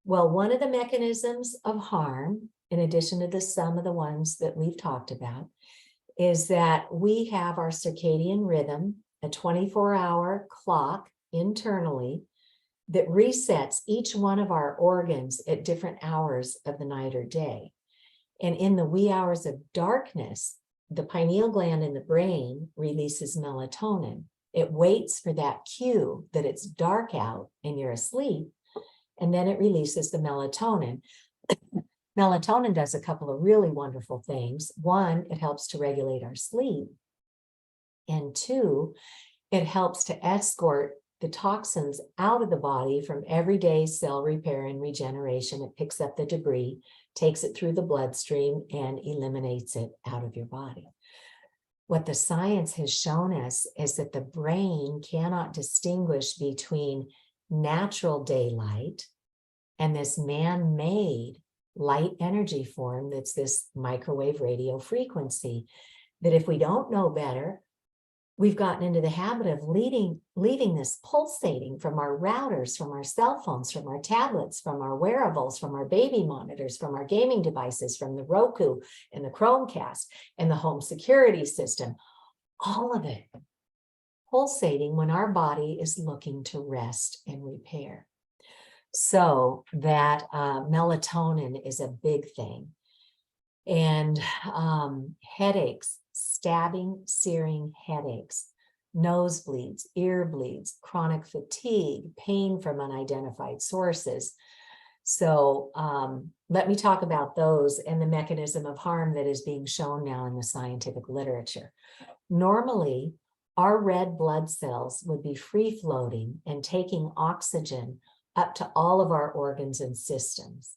Well, one of the mechanisms of harm, in addition to some of the ones that we've talked about, is that we have our circadian rhythm, a 24-hour clock internally that resets each one of our organs at different hours of the night or day. And in the wee hours of darkness, the pineal gland in the brain releases melatonin. It waits for that cue that it's dark out and you're asleep, and then it releases the melatonin. Melatonin does a couple of really wonderful things. One, it helps to regulate our sleep. And two, it helps to escort the toxins out of the body from everyday cell repair and regeneration. It picks up the debris, takes it through the bloodstream, and eliminates it out of your body. What the science has shown us is that the brain cannot distinguish between natural daylight and this man-made light energy form that's this microwave radio frequency, that if we don't know better, we've gotten into the habit of leaving this pulsating from our routers, from our cell phones, from our tablets, from our wearables, from our baby monitors, from our gaming devices, from the Roku and the Chromecast and the home security system, all of it pulsating when our body is looking to rest and repair. So that melatonin is a big thing. And headaches, stabbing, searing headaches, nosebleeds, ear bleeds, chronic fatigue, pain from unidentified sources. So let me talk about those and the mechanism of harm that is being shown now in the scientific literature. Normally, our red blood cells would be free floating and taking oxygen up to all of our organs and systems,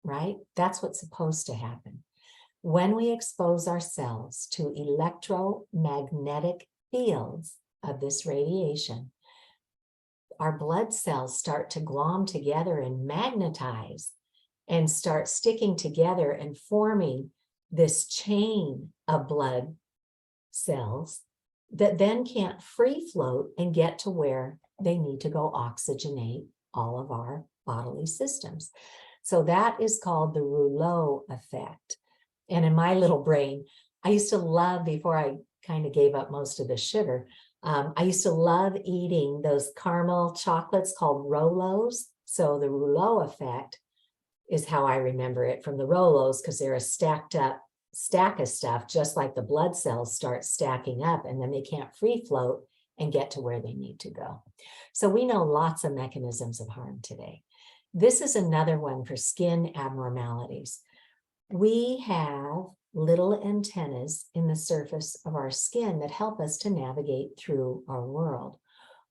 right? That's what's supposed to happen. When we expose ourselves to electromagnetic fields of this radiation, our blood cells start to glom together and magnetize and start sticking together and forming this chain of blood cells that then can't free float and get to where they need to go oxygenate all of our bodily systems. So that is called the rouleau effect. And in my little brain, I used to love, before I kind of gave up most of the sugar, I used to love eating those caramel chocolates called Rolos. So the rouleau effect is how I remember it from the Rolos, because they're a stacked up stack of stuff, just like the blood cells start stacking up and then they can't free float and get to where they need to go. So we know lots of mechanisms of harm today. This is another one for skin abnormalities. We have little antennas in the surface of our skin that help us to navigate through our world.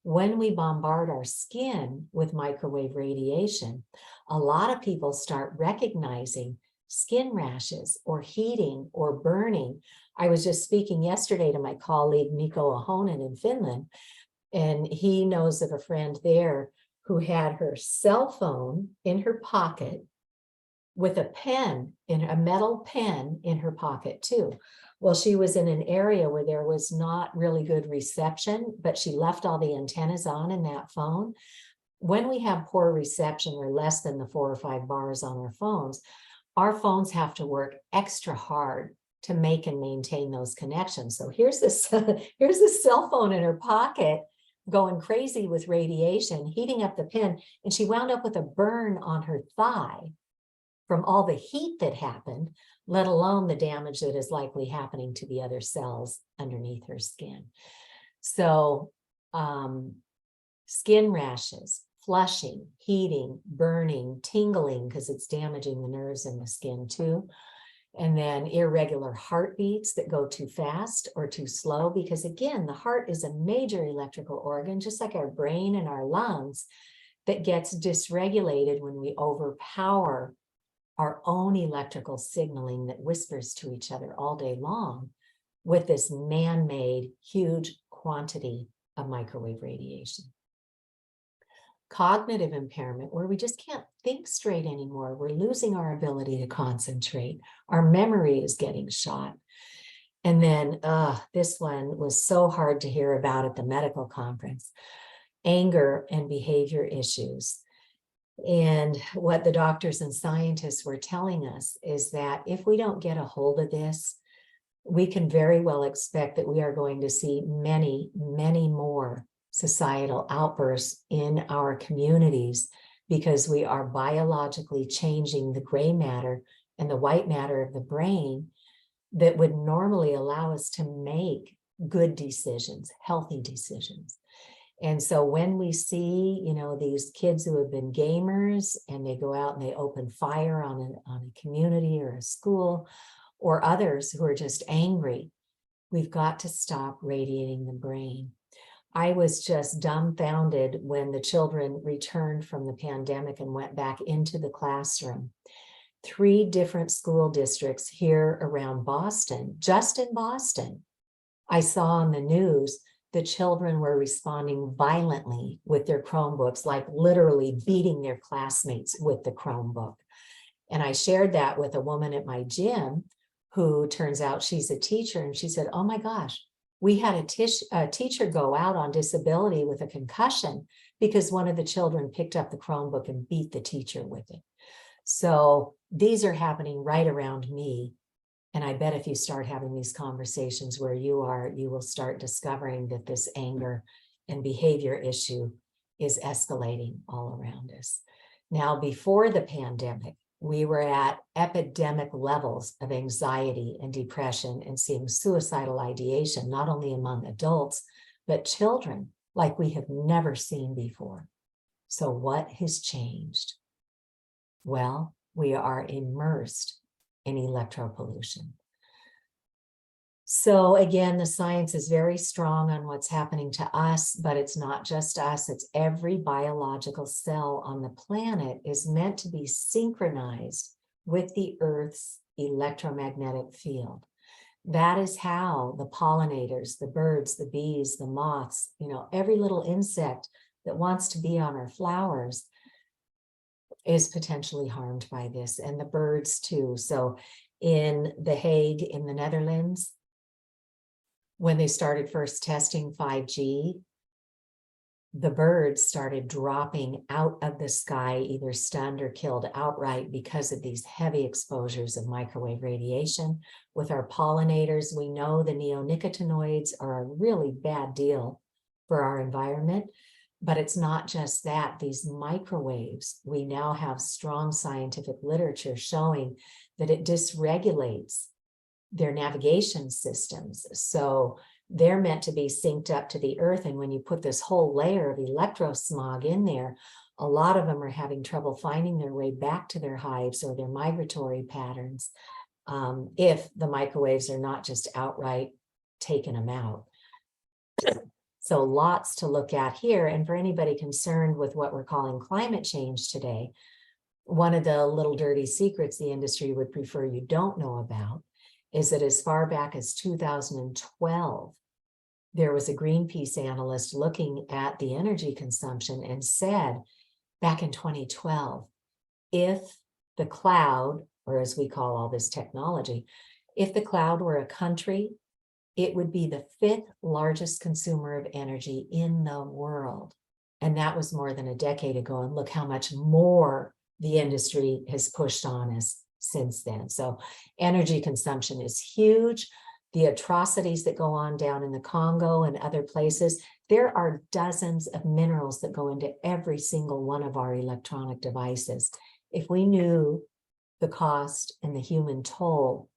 When we bombard our skin with microwave radiation, a lot of people start recognizing skin rashes or heating or burning. I was just speaking yesterday to my colleague Mikko Ahonen in Finland, and he knows of a friend there who had her cell phone in her pocket with a pen, in a metal pen in her pocket too. Well, she was in an area where there was not really good reception, but she left all the antennas on in that phone. When we have poor reception or less than the 4 or 5 bars on our phones have to work extra hard to make and maintain those connections. So here's this cell phone in her pocket going crazy with radiation, heating up the pen, and she wound up with a burn on her thigh from all the heat that happened, let alone the damage that is likely happening to the other cells underneath her skin. So skin rashes, flushing, heating, burning, tingling, because it's damaging the nerves in the skin too. And then irregular heartbeats that go too fast or too slow, because again, the heart is a major electrical organ, just like our brain and our lungs, that gets dysregulated when we overpower our own electrical signaling that whispers to each other all day long with this man-made huge quantity of microwave radiation. cognitive impairment where we just can't think straight anymore. We're losing our ability to concentrate. Our memory is getting shot. And then this one was so hard to hear about at the medical conference, anger and behavior issues. And what the doctors and scientists were telling us is that if we don't get a hold of this, we can very well expect that we are going to see many, many more societal outbursts in our communities because we are biologically changing the gray matter and the white matter of the brain that would normally allow us to make good decisions, healthy decisions. And so when we see, you know, these kids who have been gamers and they go out and they open fire on a community or a school, or others who are just angry, we've got to stop radiating the brain. I was just dumbfounded when the children returned from the pandemic and went back into the classroom. 3 different school districts here around Boston, just in Boston, I saw on the news, the children were responding violently with their Chromebooks, like literally beating their classmates with the Chromebook. And I shared that with a woman at my gym who turns out she's a teacher. And she said, oh my gosh, we had a teacher go out on disability with a concussion because one of the children picked up the Chromebook and beat the teacher with it. So these are happening right around me. And I bet if you start having these conversations where you are, you will start discovering that this anger and behavior issue is escalating all around us. Now, before the pandemic, we were at epidemic levels of anxiety and depression and seeing suicidal ideation, not only among adults, but children, like we have never seen before. So what has changed? Well, we are immersed in electropollution. So again, the science is very strong on what's happening to us, but it's not just us, it's every biological cell on the planet is meant to be synchronized with the Earth's electromagnetic field. That is how the pollinators, the birds, the bees, the moths, you know, every little insect that wants to be on our flowers is potentially harmed by this, and the birds too. So in The Hague in the Netherlands, when they started first testing 5G, the birds started dropping out of the sky, either stunned or killed outright because of these heavy exposures of microwave radiation. With our pollinators, we know the neonicotinoids are a really bad deal for our environment. But it's not just that. These microwaves, we now have strong scientific literature showing that it dysregulates their navigation systems. So they're meant to be synced up to the Earth. And when you put this whole layer of electrosmog in there, a lot of them are having trouble finding their way back to their hives or their migratory patterns if the microwaves are not just outright taking them out. So lots to look at here. And for anybody concerned with what we're calling climate change today, one of the little dirty secrets the industry would prefer you don't know about is that as far back as 2012, there was a Greenpeace analyst looking at the energy consumption and said back in 2012, if the cloud, or as we call all this technology, if the cloud were a country, it would be the 5th largest consumer of energy in the world. And that was more than a decade ago. And look how much more the industry has pushed on us since then. So energy consumption is huge. The atrocities that go on down in the Congo and other places, there are dozens of minerals that go into every single one of our electronic devices. If we knew the cost and the human toll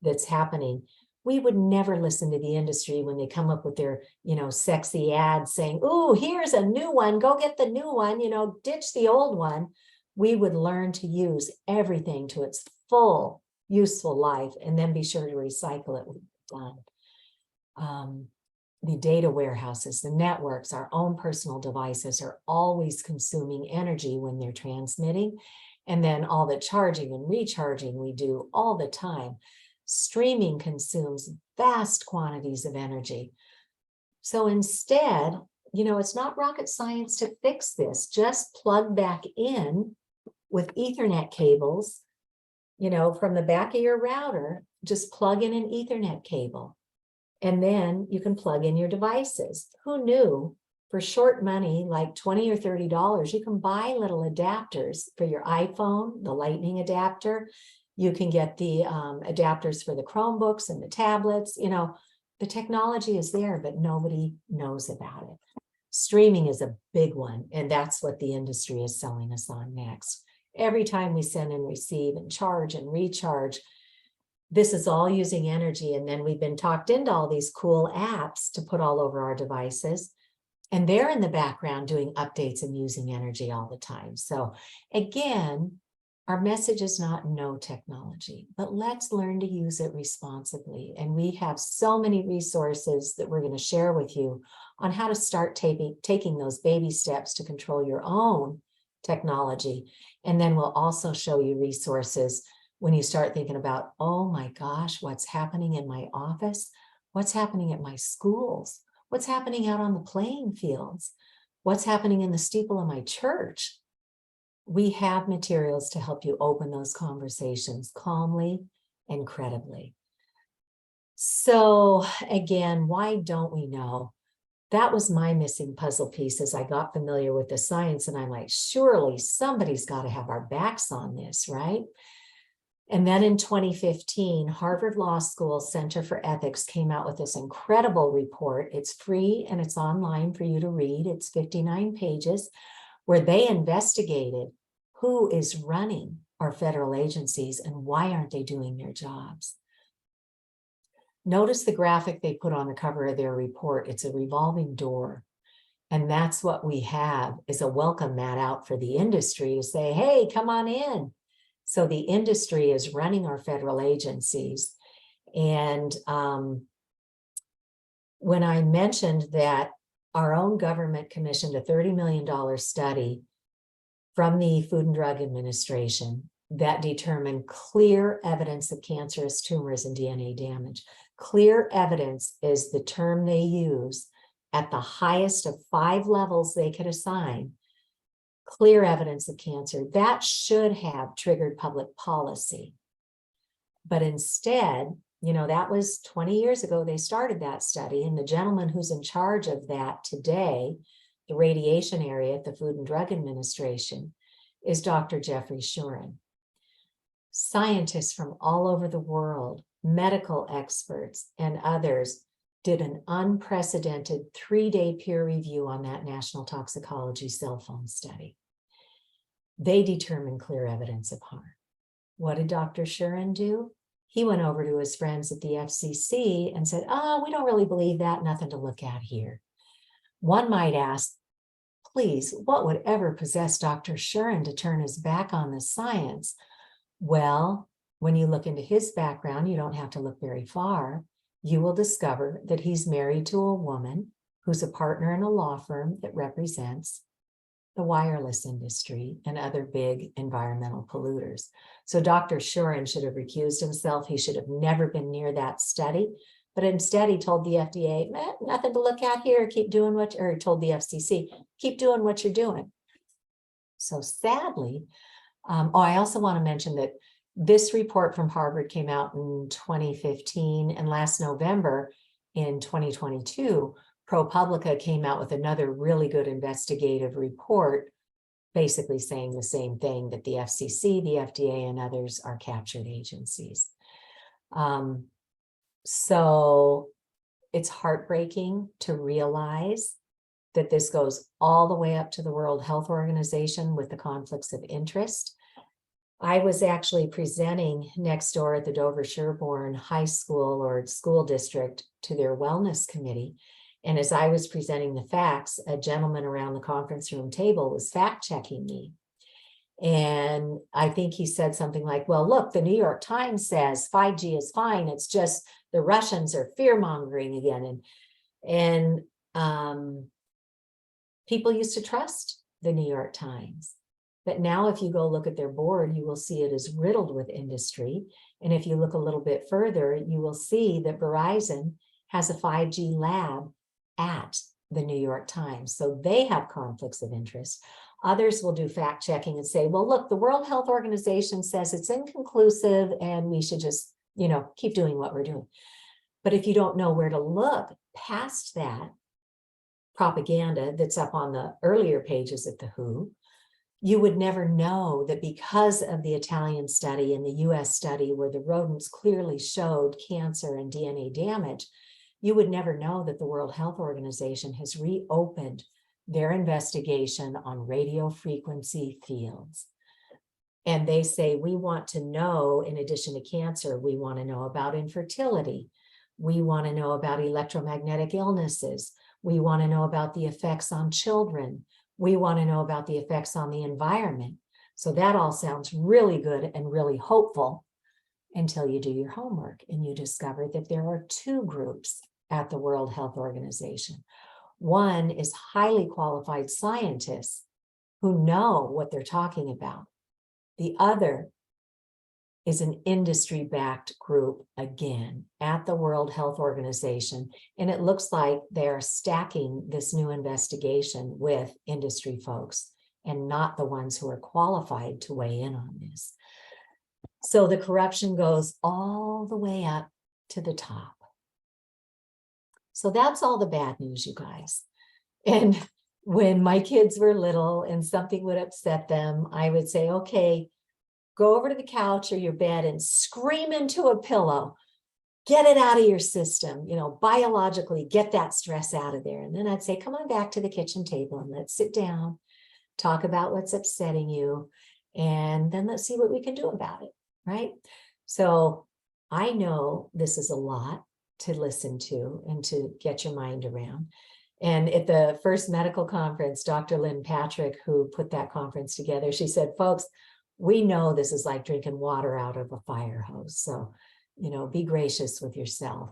that's happening, we would never listen to the industry when they come up with their, you know, sexy ads saying, "Ooh, here's a new one, go get the new one, you know, ditch the old one." We would learn to use everything to its full useful life and then be sure to recycle it when it's done. The data warehouses, the networks, our own personal devices are always consuming energy when they're transmitting. And then all the charging and recharging we do all the time. Streaming consumes vast quantities of energy. So instead, it's not rocket science to fix this. Just plug back in with Ethernet cables, from the back of your router, just plug in an Ethernet cable. And then you can plug in your devices. Who knew for short money, like $20 or $30, you can buy little adapters for your iPhone, the lightning adapter. You can get the adapters for the Chromebooks and the tablets. The technology is there, but nobody knows about it. Streaming is a big one, and that's what the industry is selling us on next. Every time we send and receive and charge and recharge, this is all using energy. And then we've been talked into all these cool apps to put all over our devices. And they're in the background doing updates and using energy all the time. So again, our message is not no technology, but let's learn to use it responsibly. And we have so many resources that we're going to share with you on how to start taking those baby steps to control your own technology. And then we'll also show you resources when you start thinking about, oh my gosh, what's happening in my office? What's happening at my schools? What's happening out on the playing fields? What's happening in the steeple of my church? We have materials to help you open those conversations calmly and credibly. So again, why don't we know? That was my missing puzzle piece as I got familiar with the science. And I'm like, surely somebody's got to have our backs on this, right? And then in 2015, Harvard Law School Center for Ethics came out with this incredible report. It's free and it's online for you to read. It's 59 pages where they investigated who is running our federal agencies and why aren't they doing their jobs. Notice the graphic they put on the cover of their report. It's a revolving door. And that's what we have is a welcome mat out for the industry to say, hey, come on in. So the industry is running our federal agencies. And when I mentioned that our own government commissioned a $30 million study from the Food and Drug Administration that determined clear evidence of cancerous tumors and DNA damage. Clear evidence is the term they use at the highest of 5 levels they could assign. Clear evidence of cancer. That should have triggered public policy. But instead, that was 20 years ago they started that study, and the gentleman who's in charge of that today, the radiation area at the Food and Drug Administration, is Dr. Jeffrey Shuren. Scientists from all over the world, medical experts and others, did an unprecedented 3-day peer review on that national toxicology cell phone study. They determined clear evidence of harm. What did Dr. Shuren do? He went over to his friends at the FCC and said, we don't really believe that, nothing to look at here. One might ask, please, what would ever possess Dr. Shuren to turn his back on the science? Well, when you look into his background, you don't have to look very far. You will discover that he's married to a woman who's a partner in a law firm that represents the wireless industry and other big environmental polluters. So Dr. Shuren should have recused himself. He should have never been near that study. But instead, he told the FDA, nothing to look at here. Keep doing or he told the FCC, keep doing what you're doing. So sadly, I also want to mention that this report from Harvard came out in 2015, and last November in 2022, ProPublica came out with another really good investigative report, basically saying the same thing, that the FCC, the FDA, and others are captured agencies. So it's heartbreaking to realize that this goes all the way up to the World Health Organization with the conflicts of interest. I was actually presenting next door at the Dover-Sherborne High School or school district to their wellness committee. And as I was presenting the facts, a gentleman around the conference room table was fact checking me. And I think he said something like, well, look, the New York Times says 5G is fine. It's just the Russians are fear mongering again. And people used to trust the New York Times. But now if you go look at their board, you will see it is riddled with industry. And if you look a little bit further, you will see that Verizon has a 5G lab at the New York Times. So they have conflicts of interest. Others will do fact checking and say, well, look, the World Health Organization says it's inconclusive and we should just, keep doing what we're doing. But if you don't know where to look past that propaganda that's up on the earlier pages at the WHO, you would never know that because of the Italian study and the US study where the rodents clearly showed cancer and DNA damage, you would never know that the World Health Organization has reopened their investigation on radio frequency fields. And they say, we want to know, in addition to cancer, we want to know about infertility. We want to know about electromagnetic illnesses. We want to know about the effects on children. We want to know about the effects on the environment. So that all sounds really good and really hopeful until you do your homework and you discover that there are two groups at the World Health Organization. One is highly qualified scientists who know what they're talking about. The other is an industry-backed group, again, at the World Health Organization. And it looks like they're stacking this new investigation with industry folks and not the ones who are qualified to weigh in on this. So the corruption goes all the way up to the top. So that's all the bad news, you guys. And when my kids were little and something would upset them, I would say, okay, go over to the couch or your bed and scream into a pillow. Get it out of your system, biologically get that stress out of there. And then I'd say, come on back to the kitchen table and let's sit down, talk about what's upsetting you, and then let's see what we can do about it, right? So I know this is a lot to listen to and to get your mind around. And at the first medical conference, Dr. Lynn Patrick, who put that conference together, she said, folks, we know this is like drinking water out of a fire hose. So, be gracious with yourself.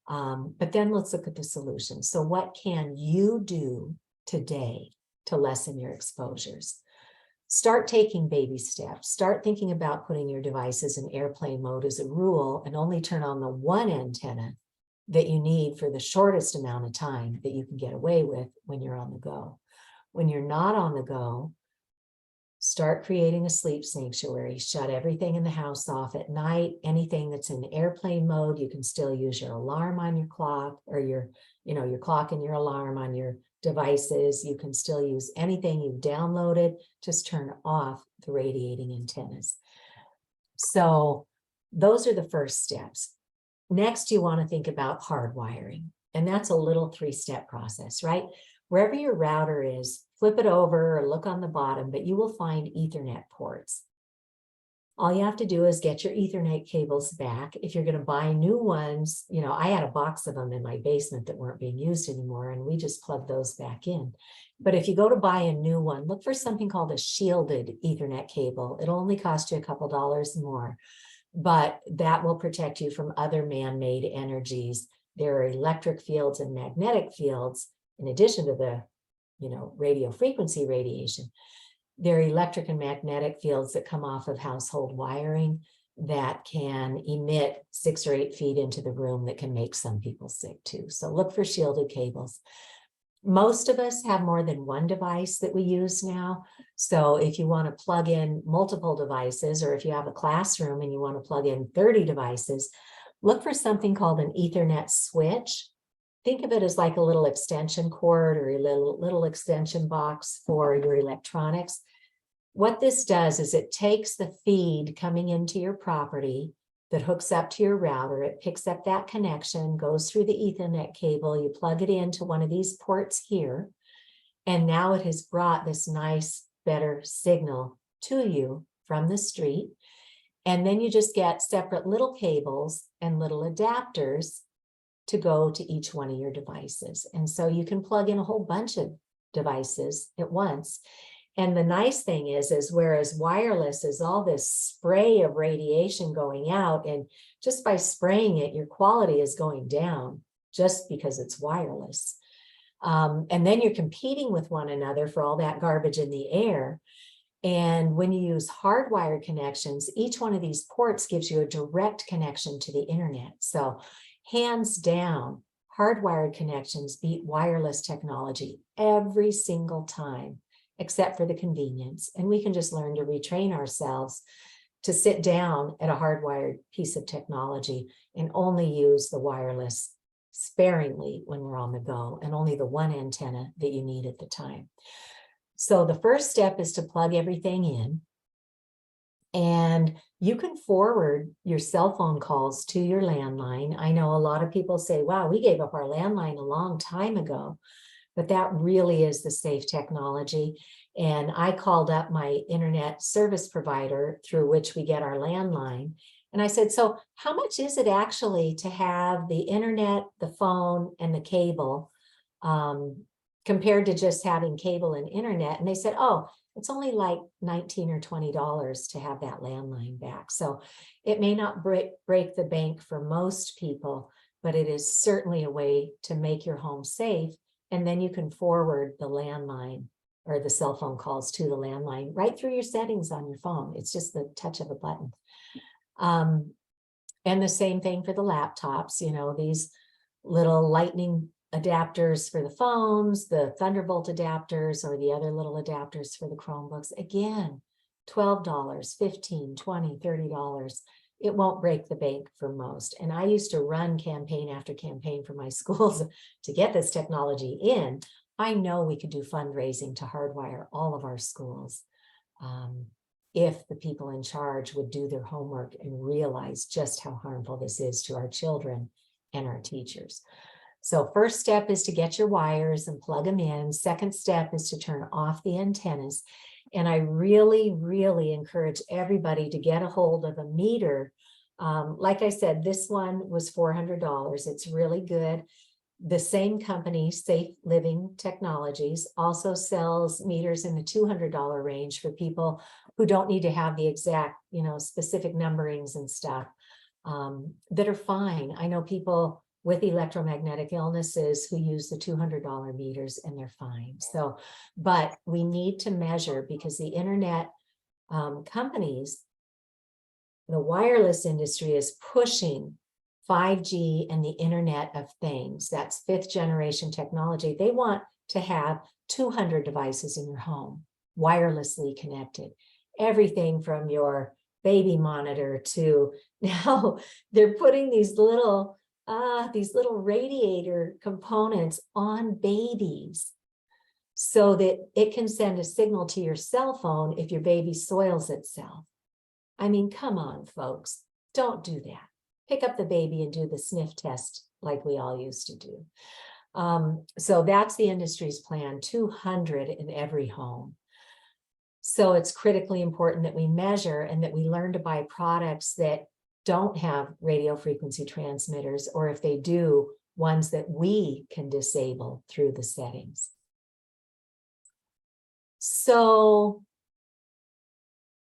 But then let's look at the solution. So what can you do today to lessen your exposures? Start taking baby steps. Start thinking about putting your devices in airplane mode as a rule and only turn on the one antenna that you need for the shortest amount of time that you can get away with when you're on the go. When you're not on the go, start creating a sleep sanctuary. Shut everything in the house off at night. Anything that's in airplane mode, you can still use your alarm on your clock or your clock and your alarm on your devices. You can still use anything you've downloaded. Just turn off the radiating antennas. So those are the first steps. Next, you want to think about hardwiring. And that's a little 3-step process, right? Wherever your router is, flip it over or look on the bottom, but you will find Ethernet ports. All you have to do is get your Ethernet cables back. If you're going to buy new ones, I had a box of them in my basement that weren't being used anymore, and we just plugged those back in. But if you go to buy a new one, look for something called a shielded Ethernet cable. It'll only cost you a couple dollars more, but that will protect you from other man-made energies. There are electric fields and magnetic fields, in addition to the radio frequency radiation. There are electric and magnetic fields that come off of household wiring that can emit 6 or 8 feet into the room that can make some people sick too. So look for shielded cables. Most of us have more than one device that we use now. So if you want to plug in multiple devices, or if you have a classroom and you want to plug in 30 devices, look for something called an Ethernet switch. Think of it as like a little extension cord or a little extension box for your electronics. What this does is it takes the feed coming into your property that hooks up to your router. It picks up that connection, goes through the Ethernet cable. You plug it into one of these ports here. And now it has brought this nice, better signal to you from the street. And then you just get separate little cables and little adapters to go to each one of your devices. And so you can plug in a whole bunch of devices at once. And the nice thing is whereas wireless is all this spray of radiation going out, and just by spraying it, your quality is going down just because it's wireless. And then you're competing with one another for all that garbage in the air. And when you use hardwired connections, each one of these ports gives you a direct connection to the internet. So hands down, hardwired connections beat wireless technology every single time, except for the convenience. And we can just learn to retrain ourselves to sit down at a hardwired piece of technology and only use the wireless sparingly when we're on the go, and only the one antenna that you need at the time. So the first step is to plug everything in, and you can forward your cell phone calls to your landline. I know a lot of people say, wow, we gave up our landline a long time ago, but that really is the safe technology. And I called up my internet service provider through which we get our landline. And I said, so how much is it actually to have the internet, the phone, and the cable compared to just having cable and internet? And they said, oh, it's only like $19 or $20 to have that landline back. So it may not break the bank for most people, but it is certainly a way to make your home safe. And then you can forward the landline or the cell phone calls to the landline right through your settings on your phone. It's just the touch of a button. And the same thing for the laptops, you know, these little lightning adapters for the phones, the Thunderbolt adapters, or the other little adapters for the Chromebooks. Again, $12, $15, $20, $30. It won't break the bank for most. And I used to run campaign after campaign for my schools to get this technology in. I know we could do fundraising to hardwire all of our schools if the people in charge would do their homework and realize just how harmful this is to our children and our teachers. So first step is to get your wires and plug them in. Second step is to turn off the antennas. And I really, really encourage everybody to get a hold of a meter. Like I said, this one was $400. It's really good. The same company, Safe Living Technologies, also sells meters in the $200 range for people who don't need to have the exact, you know, specific numberings and stuff that are fine. I know people with electromagnetic illnesses who use the $200 meters and they're fine. So, but we need to measure, because the internet companies, the wireless industry is pushing 5G and the Internet of Things. That's 5th generation technology. They want to have 200 devices in your home, wirelessly connected. Everything from your baby monitor to now they're putting these little radiator components on babies so that it can send a signal to your cell phone if your baby soils itself. I mean, come on, folks, don't do that. Pick up the baby and do the sniff test like we all used to do. So that's the industry's plan, 200 in every home. So it's critically important that we measure and that we learn to buy products that don't have radio frequency transmitters, or if they do, ones that we can disable through the settings. So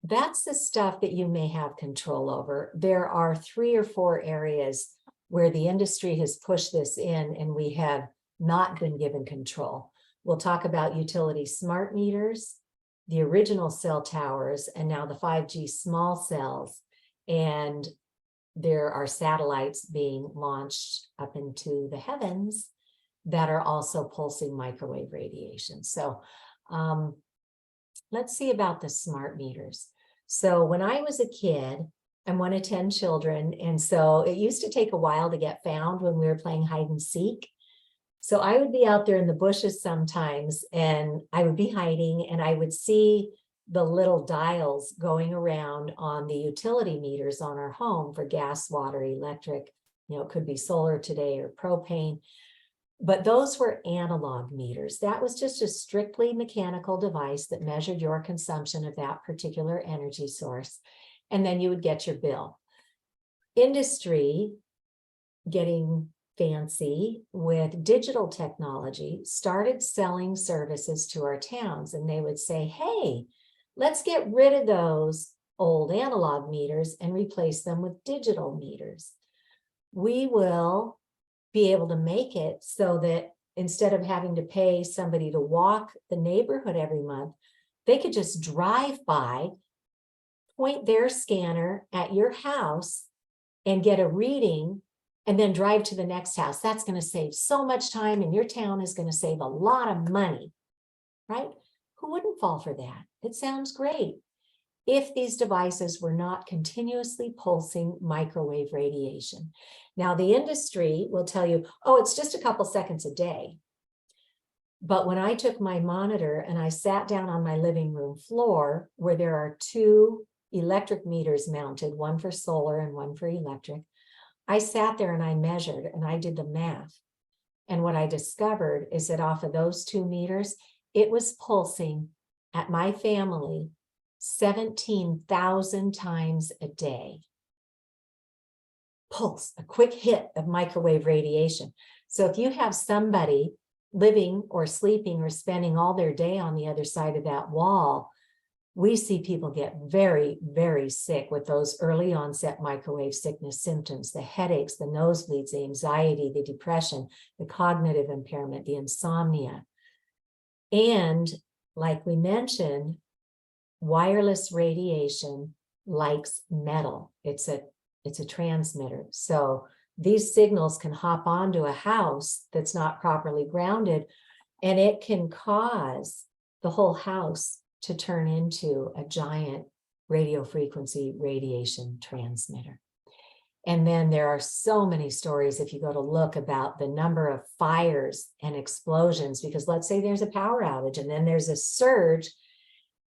that's the stuff that you may have control over. There are 3 or 4 areas where the industry has pushed this in and we have not been given control. We'll talk about utility smart meters, the original cell towers, and now the 5G small cells. And there are satellites being launched up into the heavens that are also pulsing microwave radiation. So let's see about the smart meters. So when I was a kid, I'm one of 10 children. And so it used to take a while to get found when we were playing hide and seek. So I would be out there in the bushes sometimes and I would be hiding and I would see the little dials going around on the utility meters on our home for gas, water, electric, you know, it could be solar today or propane. But those were analog meters. That was just a strictly mechanical device that measured your consumption of that particular energy source. And then you would get your bill. Industry, getting fancy with digital technology, started selling services to our towns. And they would say, hey, let's get rid of those old analog meters and replace them with digital meters. We will be able to make it so that instead of having to pay somebody to walk the neighborhood every month, they could just drive by, point their scanner at your house and get a reading and then drive to the next house. That's going to save so much time, and your town is going to save a lot of money, right? Who wouldn't fall for that? It sounds great. If these devices were not continuously pulsing microwave radiation. Now, the industry will tell you, oh, it's just a couple seconds a day. But when I took my monitor and I sat down on my living room floor, where there are 2 electric meters mounted, one for solar and one for electric, I sat there and I measured and I did the math. And what I discovered is that off of those 2 meters, it was pulsing at my family 17,000 times a day. Pulse, a quick hit of microwave radiation. So if you have somebody living or sleeping or spending all their day on the other side of that wall, we see people get very, very sick with those early onset microwave sickness symptoms, the headaches, the nosebleeds, the anxiety, the depression, the cognitive impairment, the insomnia. And like we mentioned, wireless radiation likes metal. It's a transmitter. So these signals can hop onto a house that's not properly grounded, and it can cause the whole house to turn into a giant radio frequency radiation transmitter. And then there are so many stories, if you go to look, about the number of fires and explosions, because let's say there's a power outage and then there's a surge,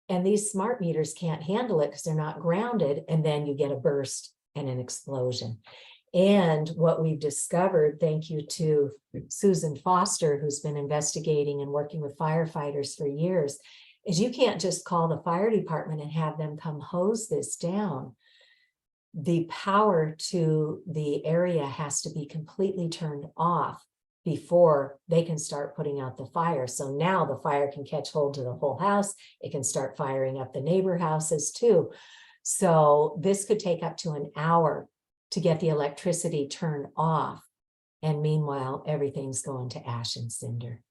and these smart meters can't handle it because they're not grounded, and then you get a burst and an explosion. And what we've discovered, thank you to Susan Foster, who's been investigating and working with firefighters for years, is you can't just call the fire department and have them come hose this down. The power to the area has to be completely turned off before they can start putting out the fire. So now the fire can catch hold to the whole house. It can start firing up the neighbor houses too. So this could take up to an hour to get the electricity turned off. And meanwhile, everything's going to ash and cinder.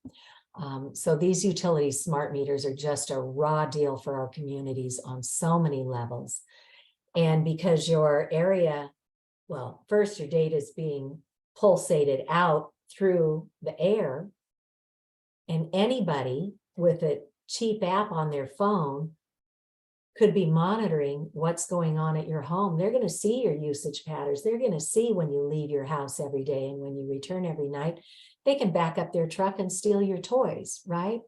So these utility smart meters are just a raw deal for our communities on so many levels. And because your area, well, first your data is being pulsated out through the air, and anybody with a cheap app on their phone could be monitoring what's going on at your home. They're going to see your usage patterns. They're going to see when you leave your house every day and when you return every night. They can back up their truck and steal your toys, right?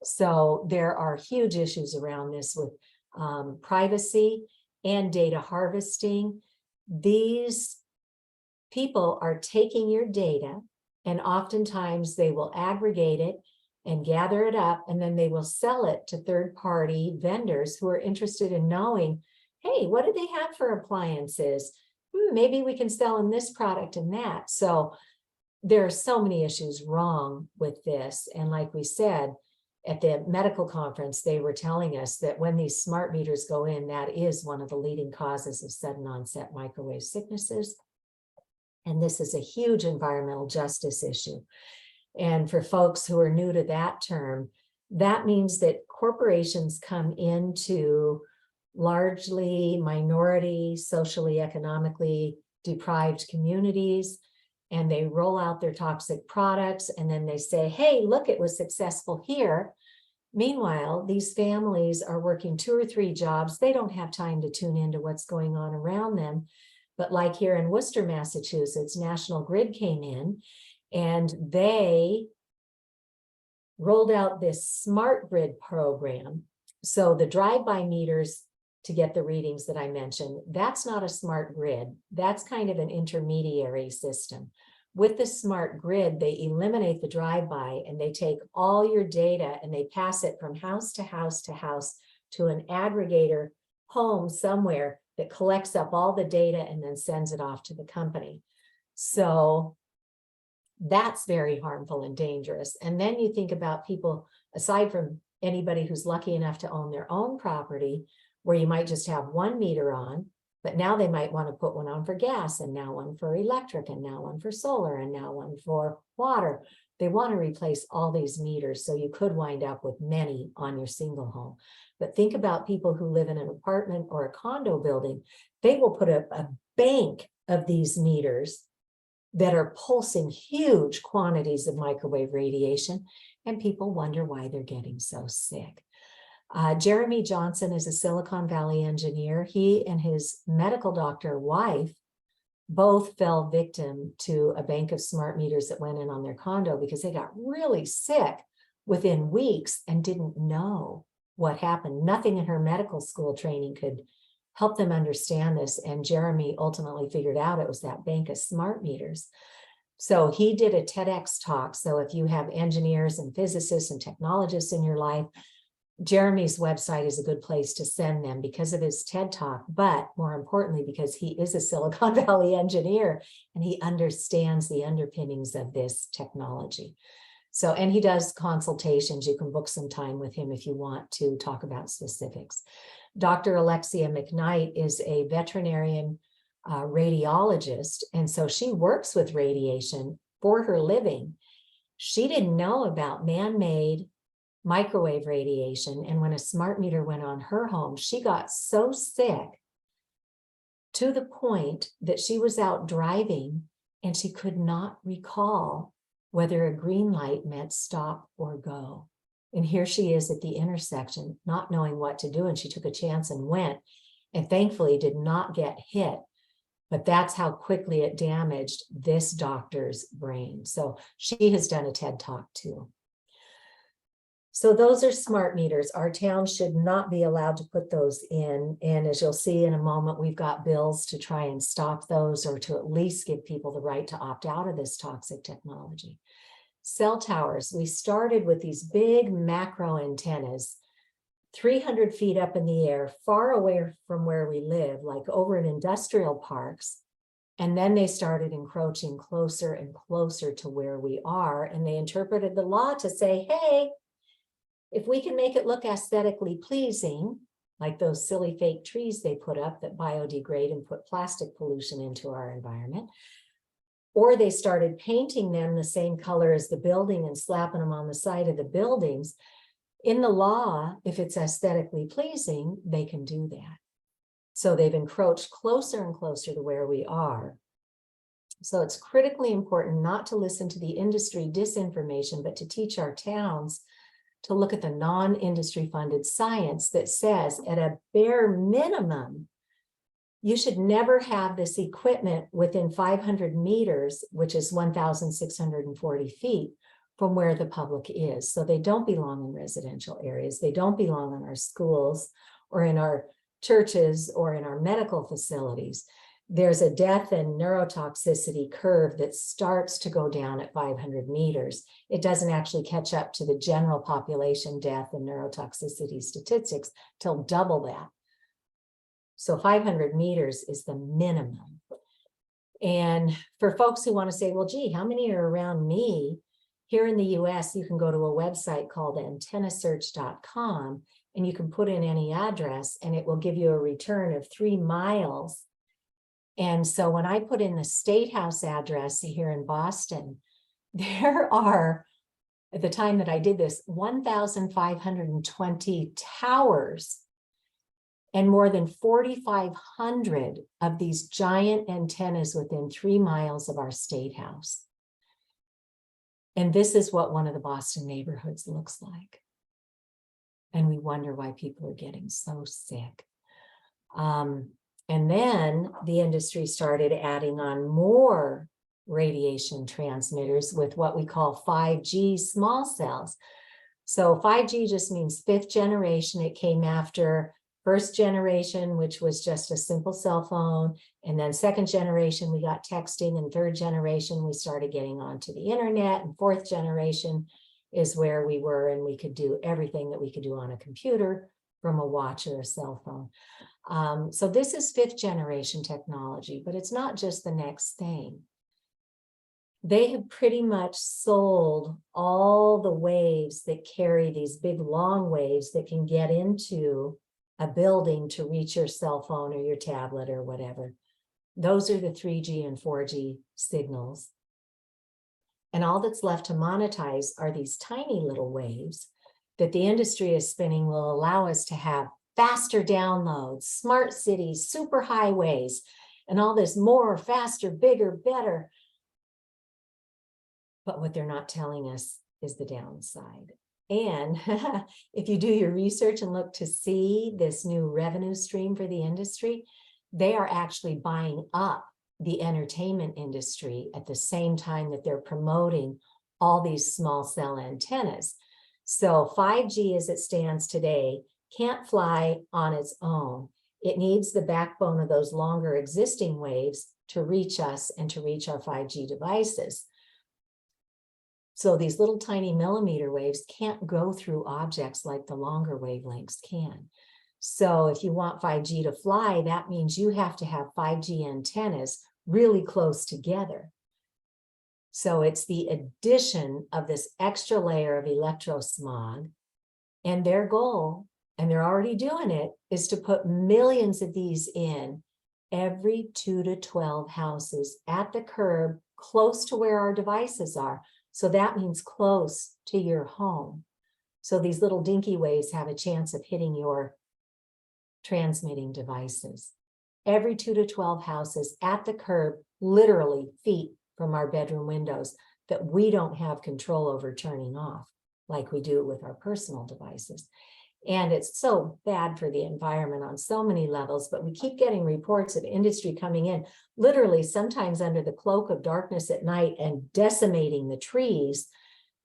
So there are huge issues around this with privacy and data harvesting. These people are taking your data, and oftentimes they will aggregate it and gather it up, and then they will sell it to third-party vendors who are interested in knowing, hey, what do they have for appliances? Maybe we can sell them this product and that. So there are so many issues wrong with this. And like we said, at the medical conference, they were telling us that when these smart meters go in, that is one of the leading causes of sudden onset microwave sicknesses. And this is a huge environmental justice issue. And for folks who are new to that term, that means that corporations come into largely minority, socially, economically deprived communities, and they roll out their toxic products, and then they say, hey, look, it was successful here. Meanwhile, these families are working 2 or 3 jobs. They don't have time to tune into what's going on around them. But like here in Worcester, Massachusetts, National Grid came in and they rolled out this smart grid program. So the drive-by meters to get the readings that I mentioned, that's not a smart grid. That's kind of an intermediary system. With the smart grid, they eliminate the drive-by and they take all your data and they pass it from house to house to house to an aggregator home somewhere that collects up all the data and then sends it off to the company. So that's very harmful and dangerous. And then you think about people, aside from anybody who's lucky enough to own their own property, where you might just have one meter on, but now they might want to put one on for gas, and now one for electric, and now one for solar, and now one for water. They want to replace all these meters, so you could wind up with many on your single home. But think about people who live in an apartment or a condo building. They will put a bank of these meters that are pulsing huge quantities of microwave radiation, and people wonder why they're getting so sick. Jeremy Johnson is a Silicon Valley engineer. He and his medical doctor wife both fell victim to a bank of smart meters that went in on their condo because they got really sick within weeks and didn't know what happened. Nothing in her medical school training could help them understand this. And Jeremy ultimately figured out it was that bank of smart meters. So he did a TEDx talk. So if you have engineers and physicists and technologists in your life, Jeremy's website is a good place to send them because of his TED Talk, but more importantly, because he is a Silicon Valley engineer and he understands the underpinnings of this technology. So, and he does consultations. You can book some time with him if you want to talk about specifics. Dr. Alexia McKnight is a veterinarian radiologist, and so she works with radiation for her living. She didn't know about man-made microwave radiation, and when a smart meter went on her home, she got so sick to the point that she was out driving and she could not recall whether a green light meant stop or go. And here she is at the intersection, not knowing what to do, and she took a chance and went, and thankfully did not get hit. But that's how quickly it damaged this doctor's brain. So she has done a TED Talk too. So those are smart meters. Our town should not be allowed to put those in. And as you'll see in a moment, we've got bills to try and stop those, or to at least give people the right to opt out of this toxic technology. Cell towers. We started with these big macro antennas, 300 feet up in the air, far away from where we live, like over in industrial parks. And then they started encroaching closer and closer to where we are. And they interpreted the law to say, hey, if we can make it look aesthetically pleasing, like those silly fake trees they put up that biodegrade and put plastic pollution into our environment, or they started painting them the same color as the building and slapping them on the side of the buildings, in the law, if it's aesthetically pleasing, they can do that. So they've encroached closer and closer to where we are. So it's critically important not to listen to the industry disinformation, but to teach our towns to look at the non-industry funded science that says at a bare minimum, you should never have this equipment within 500 meters, which is 1,640 feet from where the public is. So they don't belong in residential areas. They don't belong in our schools or in our churches or in our medical facilities. There's a death and neurotoxicity curve that starts to go down at 500 meters. It doesn't actually catch up to the general population death and neurotoxicity statistics till double that. So 500 meters is the minimum. And for folks who want to say, well, gee, how many are around me? Here in the US, you can go to a website called antennasearch.com, and you can put in any address and it will give you a return of 3 miles. And so when I put in the State House address here in Boston, there are, at the time that I did this, 1,520 towers and more than 4,500 of these giant antennas within 3 miles of our State House. And this is what one of the Boston neighborhoods looks like. And we wonder why people are getting so sick. And then the industry started adding on more radiation transmitters with what we call 5G small cells. So 5G just means 5th generation. It came after 1st generation, which was just a simple cell phone. And then 2nd generation, we got texting. And 3rd generation, we started getting onto the internet. And 4th generation is where we were, and we could do everything that we could do on a computer from a watch or a cell phone. So this is 5th generation technology, but it's not just the next thing. They have pretty much sold all the waves that carry these big long waves that can get into a building to reach your cell phone or your tablet or whatever. Those are the 3G and 4G signals. And all that's left to monetize are these tiny little waves that the industry is spinning will allow us to have faster downloads, smart cities, super highways, and all this more, faster, bigger, better. But what they're not telling us is the downside. And if you do your research and look to see this new revenue stream for the industry, they are actually buying up the entertainment industry at the same time that they're promoting all these small cell antennas. So 5G as it stands today can't fly on its own. It needs the backbone of those longer existing waves to reach us and to reach our 5G devices. So these little tiny millimeter waves can't go through objects like the longer wavelengths can. So if you want 5G to fly, that means you have to have 5G antennas really close together. So it's the addition of this extra layer of electrosmog, and their goal, and they're already doing it, is to put millions of these in every 2 to 12 houses at the curb, close to where our devices are. So that means close to your home. So these little dinky waves have a chance of hitting your transmitting devices. Every 2 to 12 houses at the curb, literally feet from our bedroom windows, that we don't have control over turning off like we do with our personal devices. And it's so bad for the environment on so many levels, but we keep getting reports of industry coming in, literally sometimes under the cloak of darkness at night and decimating the trees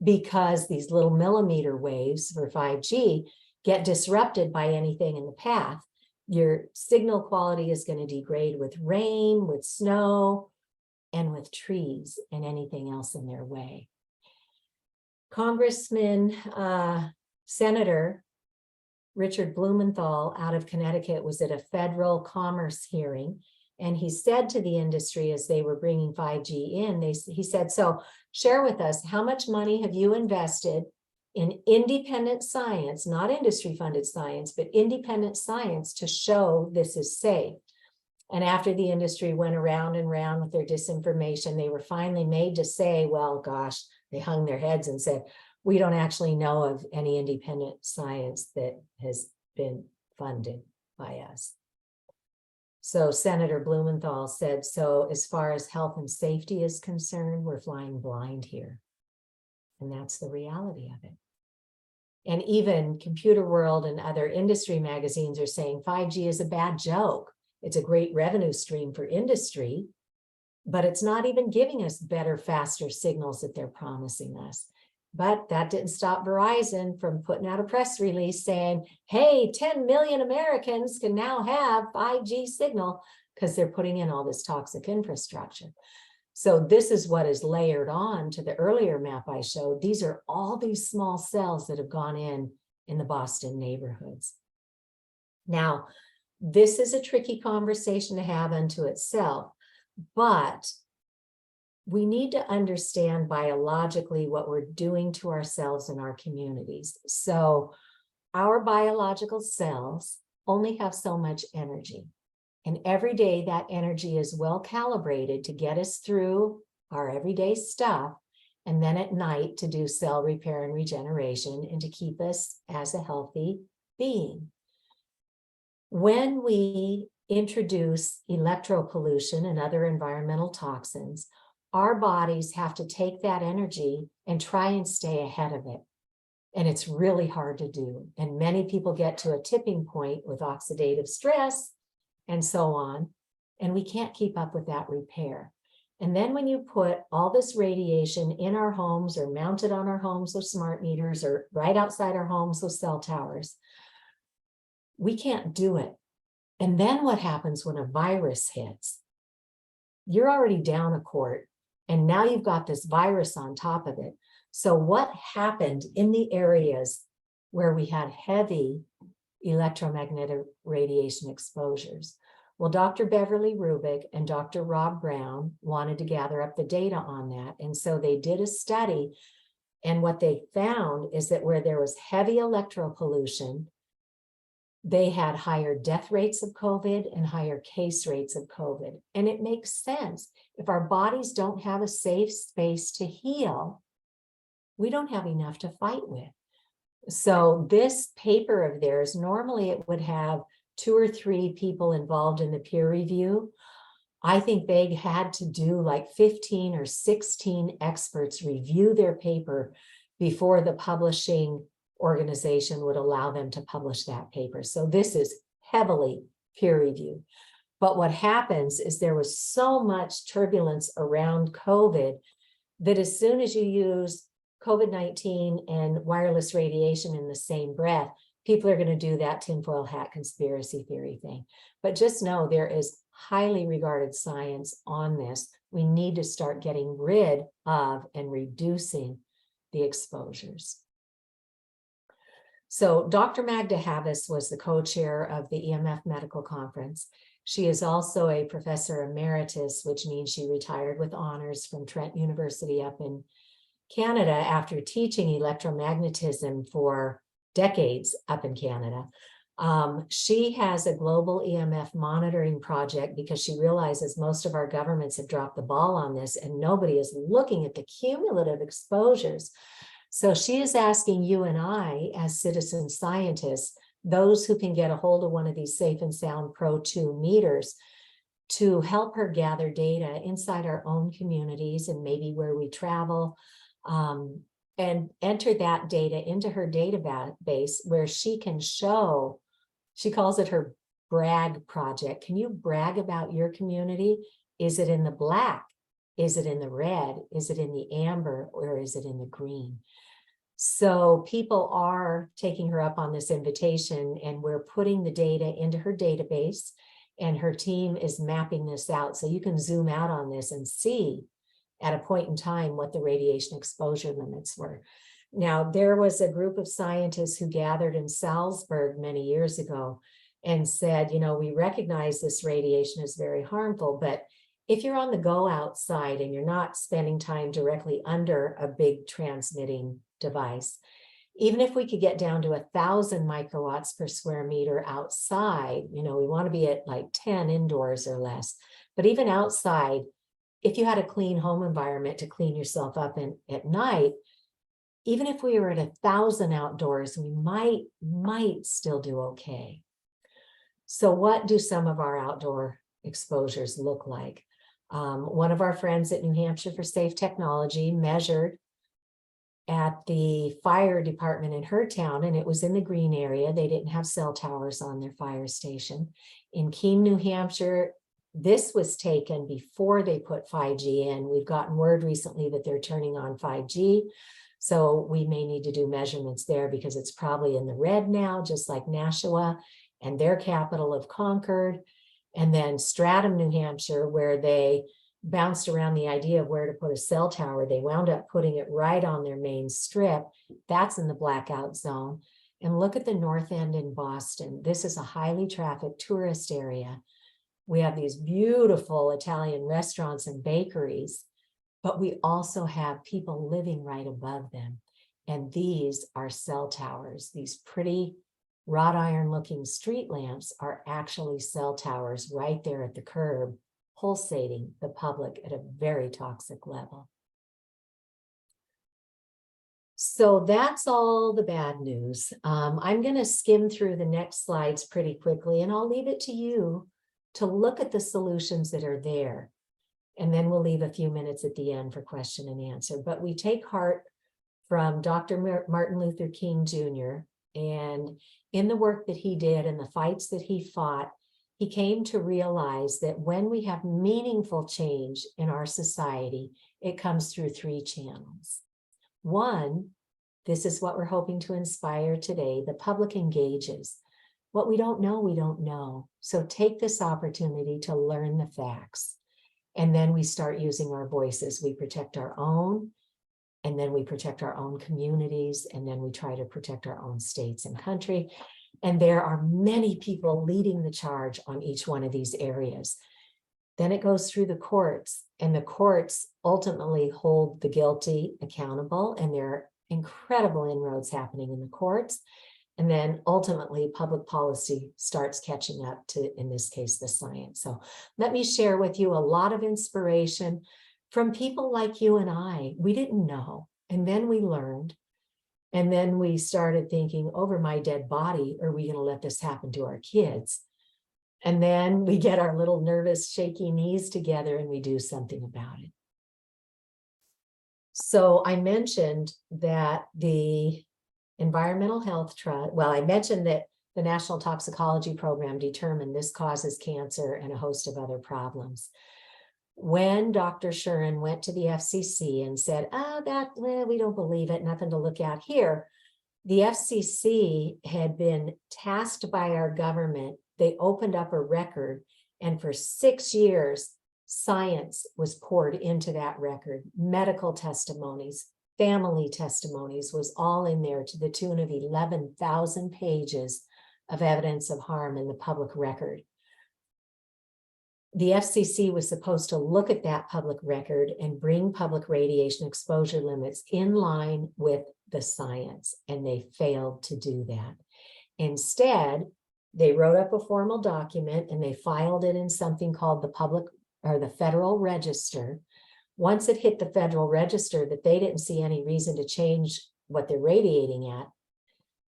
because these little millimeter waves for 5G get disrupted by anything in the path. Your signal quality is going to degrade with rain, with snow, and with trees and anything else in their way. Congressman, Senator Richard Blumenthal out of Connecticut was at a federal commerce hearing, and he said to the industry as they were bringing 5G in, he said, so share with us, how much money have you invested in independent science, not industry funded science, but independent science to show this is safe? And after the industry went around and around with their disinformation, they were finally made to say, well, gosh, they hung their heads and said, we don't actually know of any independent science that has been funded by us. So Senator Blumenthal said, so as far as health and safety is concerned, we're flying blind here. And that's the reality of it. And even Computer World and other industry magazines are saying 5G is a bad joke. It's a great revenue stream for industry, but it's not even giving us better, faster signals that they're promising us. But that didn't stop Verizon from putting out a press release saying, hey, 10 million Americans can now have 5G signal because they're putting in all this toxic infrastructure. So this is what is layered on to the earlier map I showed. These are all these small cells that have gone in the Boston neighborhoods. Now, this is a tricky conversation to have unto itself, but we need to understand biologically what we're doing to ourselves and our communities. So our biological cells only have so much energy. And every day that energy is well calibrated to get us through our everyday stuff. And then at night to do cell repair and regeneration and to keep us as a healthy being. When we introduce electropollution and other environmental toxins, our bodies have to take that energy and try and stay ahead of it. And it's really hard to do. And many people get to a tipping point with oxidative stress and so on, and we can't keep up with that repair. And then when you put all this radiation in our homes or mounted on our homes with smart meters or right outside our homes with cell towers, we can't do it. And then what happens when a virus hits? You're already down a quart. And now you've got this virus on top of it. So what happened in the areas where we had heavy electromagnetic radiation exposures? Well, Dr. Beverly Rubik and Dr. Rob Brown wanted to gather up the data on that. And so they did a study. And what they found is that where there was heavy electropollution, they had higher death rates of COVID and higher case rates of COVID. And it makes sense. If our bodies don't have a safe space to heal, we don't have enough to fight with. So this paper of theirs, normally it would have 2 or 3 people involved in the peer review. I think they had to do like 15 or 16 experts review their paper before the publishing organization would allow them to publish that paper. So this is heavily peer reviewed. But what happens is there was so much turbulence around COVID that as soon as you use COVID-19 and wireless radiation in the same breath, people are going to do that tinfoil hat conspiracy theory thing. But just know there is highly regarded science on this. We need to start getting rid of and reducing the exposures. So Dr. Magda Havas was the co-chair of the EMF Medical Conference. She is also a professor emeritus, which means she retired with honors from Trent University up in Canada after teaching electromagnetism for decades up in Canada. She has a global EMF monitoring project because she realizes most of our governments have dropped the ball on this and nobody is looking at the cumulative exposures. So she is asking you and I, as citizen scientists, those who can get a hold of one of these Safe and Sound Pro 2 meters, to help her gather data inside our own communities and maybe where we travel, and enter that data into her database where she can show, she calls it her brag project. Can you brag about your community? Is it in the black? Is it in the red? Is it in the amber? Or is it in the green? So people are taking her up on this invitation, and we're putting the data into her database, and her team is mapping this out. So you can zoom out on this and see at a point in time what the radiation exposure limits were. Now, there was a group of scientists who gathered in Salzburg many years ago and said, you know, we recognize this radiation is very harmful, but if you're on the go outside and you're not spending time directly under a big transmitting device, even if we could get down to 1,000 microwatts per square meter outside, you know, we want to be at like 10 indoors or less, but even outside, if you had a clean home environment to clean yourself up in at night, even if we were at 1,000 outdoors, we might still do okay. So what do some of our outdoor exposures look like? One of our friends at New Hampshire for Safe Technology measured at the fire department in her town, and it was in the green area. They didn't have cell towers on their fire station. In Keene, New Hampshire, this was taken before they put 5G in. We've gotten word recently that they're turning on 5G. So we may need to do measurements there because it's probably in the red now, just like Nashua and their capital of Concord. And then Stratham, New Hampshire, where they bounced around the idea of where to put a cell tower. They wound up putting it right on their main strip. That's in the blackout zone. And look at the North End in Boston. This is a highly trafficked tourist area. We have these beautiful Italian restaurants and bakeries, but we also have people living right above them. And these are cell towers. These pretty wrought iron looking street lamps are actually cell towers right there at the curb, pulsating the public at a very toxic level. So that's all the bad news. I'm going to skim through the next slides pretty quickly, and I'll leave it to you to look at the solutions that are there. And then we'll leave a few minutes at the end for question and answer. But we take heart from Dr. Martin Luther King Jr. And in the work that he did and the fights that he fought, he came to realize that when we have meaningful change in our society, it comes through 3 channels. One, this is what we're hoping to inspire today, the public engages. What we don't know, we don't know. So take this opportunity to learn the facts. And then we start using our voices. We protect our own, and then we protect our own communities, and then we try to protect our own states and country. And there are many people leading the charge on each one of these areas. Then it goes through the courts, and the courts ultimately hold the guilty accountable, and there are incredible inroads happening in the courts. And then ultimately public policy starts catching up to, in this case, the science. So let me share with you a lot of inspiration from people like you and I. We didn't know, and then we learned. And then we started thinking, over my dead body, are we going to let this happen to our kids? And then we get our little nervous, shaky knees together and we do something about it. So I mentioned that the Environmental Health Trust, well, I mentioned that the National Toxicology Program determined this causes cancer and a host of other problems. When Dr. Shuren went to the FCC and said, we don't believe it, nothing to look at here, the FCC had been tasked by our government. They opened up a record, and for 6 years, science was poured into that record. Medical testimonies, family testimonies was all in there to the tune of 11,000 pages of evidence of harm in the public record. The FCC was supposed to look at that public record and bring public radiation exposure limits in line with the science, and they failed to do that. Instead, they wrote up a formal document and they filed it in something called the Federal Register. Once it hit the Federal Register that they didn't see any reason to change what they're radiating at,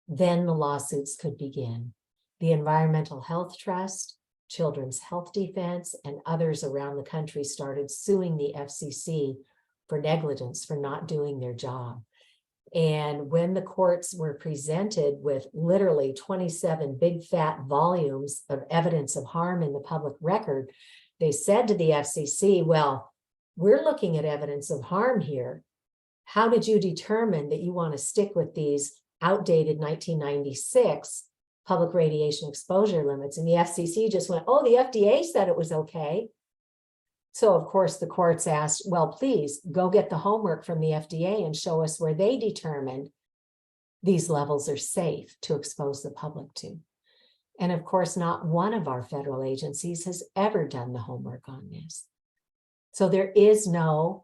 then the lawsuits could begin. The Environmental Health Trust, Children's Health Defense, and others around the country started suing the FCC for negligence, for not doing their job. And when the courts were presented with literally 27 big fat volumes of evidence of harm in the public record, they said to the FCC, well, we're looking at evidence of harm here. How did you determine that you want to stick with these outdated 1996 public radiation exposure limits? And the FCC just went, oh, the FDA said it was okay. So of course the courts asked, well, please go get the homework from the FDA and show us where they determined these levels are safe to expose the public to. And of course, not one of our federal agencies has ever done the homework on this. So there is no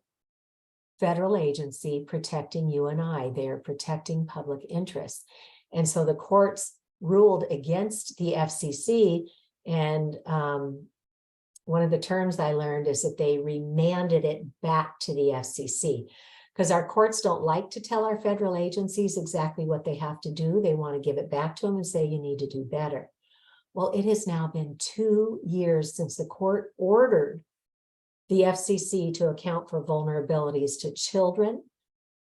federal agency protecting you and I. They are protecting public interests. And so the courts ruled against the FCC, and one of the terms I learned is that they remanded it back to the FCC, because our courts don't like to tell our federal agencies exactly what they have to do. They want to give it back to them and say, you need to do better. Well, it has now been 2 years since the court ordered the FCC to account for vulnerabilities to children,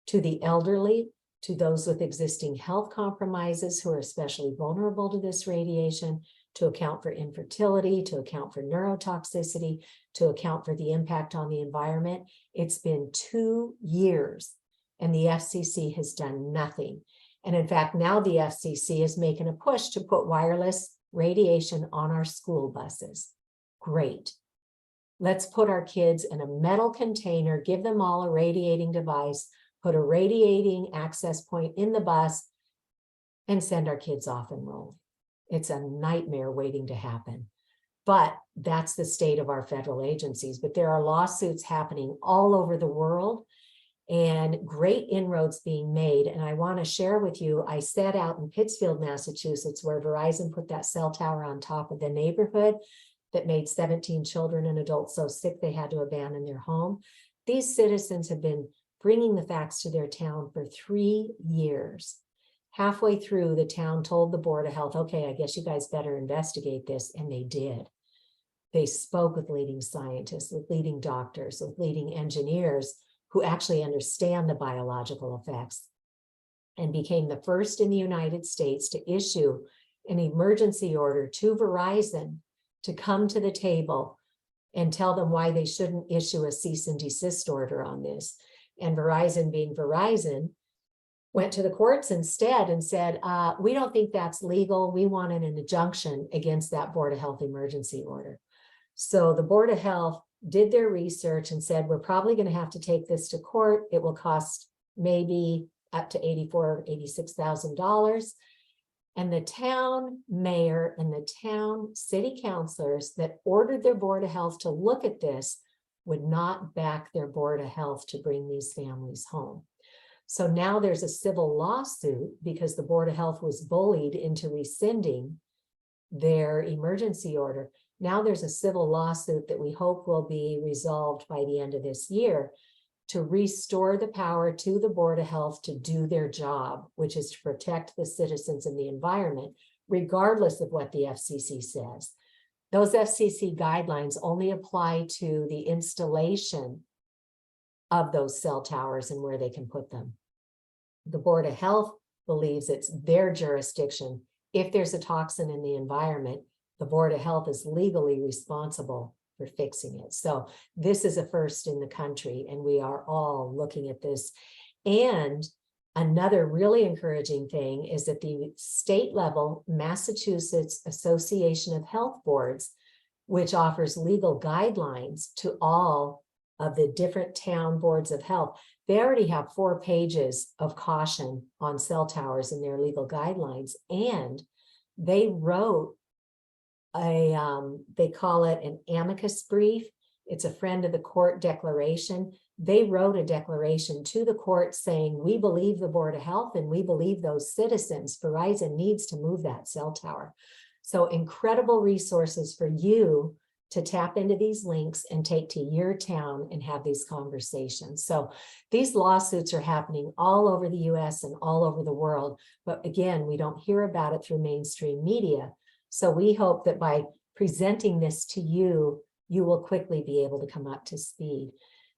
to the elderly, to those with existing health compromises who are especially vulnerable to this radiation, to account for infertility, to account for neurotoxicity, to account for the impact on the environment. It's been 2 years and the FCC has done nothing. And in fact, now the FCC is making a push to put wireless radiation on our school buses. Great. Let's put our kids in a metal container, give them all a radiating device, put a radiating access point in the bus, and send our kids off and roll. It's a nightmare waiting to happen. But that's the state of our federal agencies. But there are lawsuits happening all over the world and great inroads being made. And I want to share with you, I sat out in Pittsfield, Massachusetts, where Verizon put that cell tower on top of the neighborhood that made 17 children and adults so sick they had to abandon their home. These citizens have been bringing the facts to their town for 3 years. Halfway through, the town told the Board of Health, okay, I guess you guys better investigate this, and they did. They spoke with leading scientists, with leading doctors, with leading engineers who actually understand the biological effects, and became the first in the United States to issue an emergency order to Verizon to come to the table and tell them why they shouldn't issue a cease and desist order on this. And Verizon, being Verizon, went to the courts instead and said, we don't think that's legal. We wanted an injunction against that Board of Health emergency order. So the Board of Health did their research and said, we're probably going to have to take this to court. It will cost maybe up to $84,000 or $86,000. And the town mayor and the town city councilors that ordered their Board of Health to look at this would not back their Board of Health to bring these families home. So now there's a civil lawsuit because the Board of Health was bullied into rescinding their emergency order. Now there's a civil lawsuit that we hope will be resolved by the end of this year to restore the power to the Board of Health to do their job, which is to protect the citizens and the environment, regardless of what the FCC says. those FCC guidelines only apply to the installation of those cell towers and where they can put them. The Board of Health believes it's their jurisdiction. If there's a toxin in the environment, the Board of Health is legally responsible for fixing it. So this is a first in the country, and we are all looking at this. And another really encouraging thing is that the state level Massachusetts Association of Health Boards, which offers legal guidelines to all of the different town boards of health, they already have 4 pages of caution on cell towers in their legal guidelines. And they wrote they call it an amicus brief. It's a friend of the court declaration. They wrote a declaration to the court saying, we believe the Board of Health and we believe those citizens, Verizon needs to move that cell tower. So incredible resources for you to tap into these links and take to your town and have these conversations. So these lawsuits are happening all over the US and all over the world. But again, we don't hear about it through mainstream media. So we hope that by presenting this to you, you will quickly be able to come up to speed.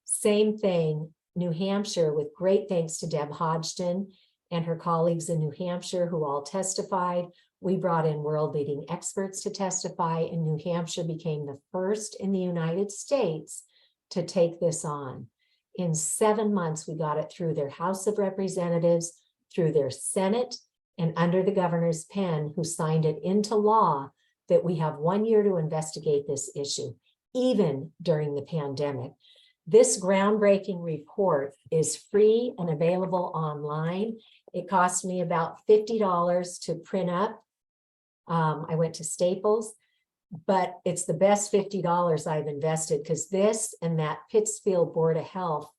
Same thing, New Hampshire, with great thanks to Deb Hodgson and her colleagues in New Hampshire who all testified. We brought in world-leading experts to testify, and New Hampshire became the first in the United States to take this on. In 7 months, we got it through their House of Representatives, through their Senate, and under the governor's pen, who signed it into law, that we have 1 year to investigate this issue, even during the pandemic. This groundbreaking report is free and available online. It cost me about $50 to print up. I went to Staples, but it's the best $50 I've invested, because this and that Pittsfield Board of Health,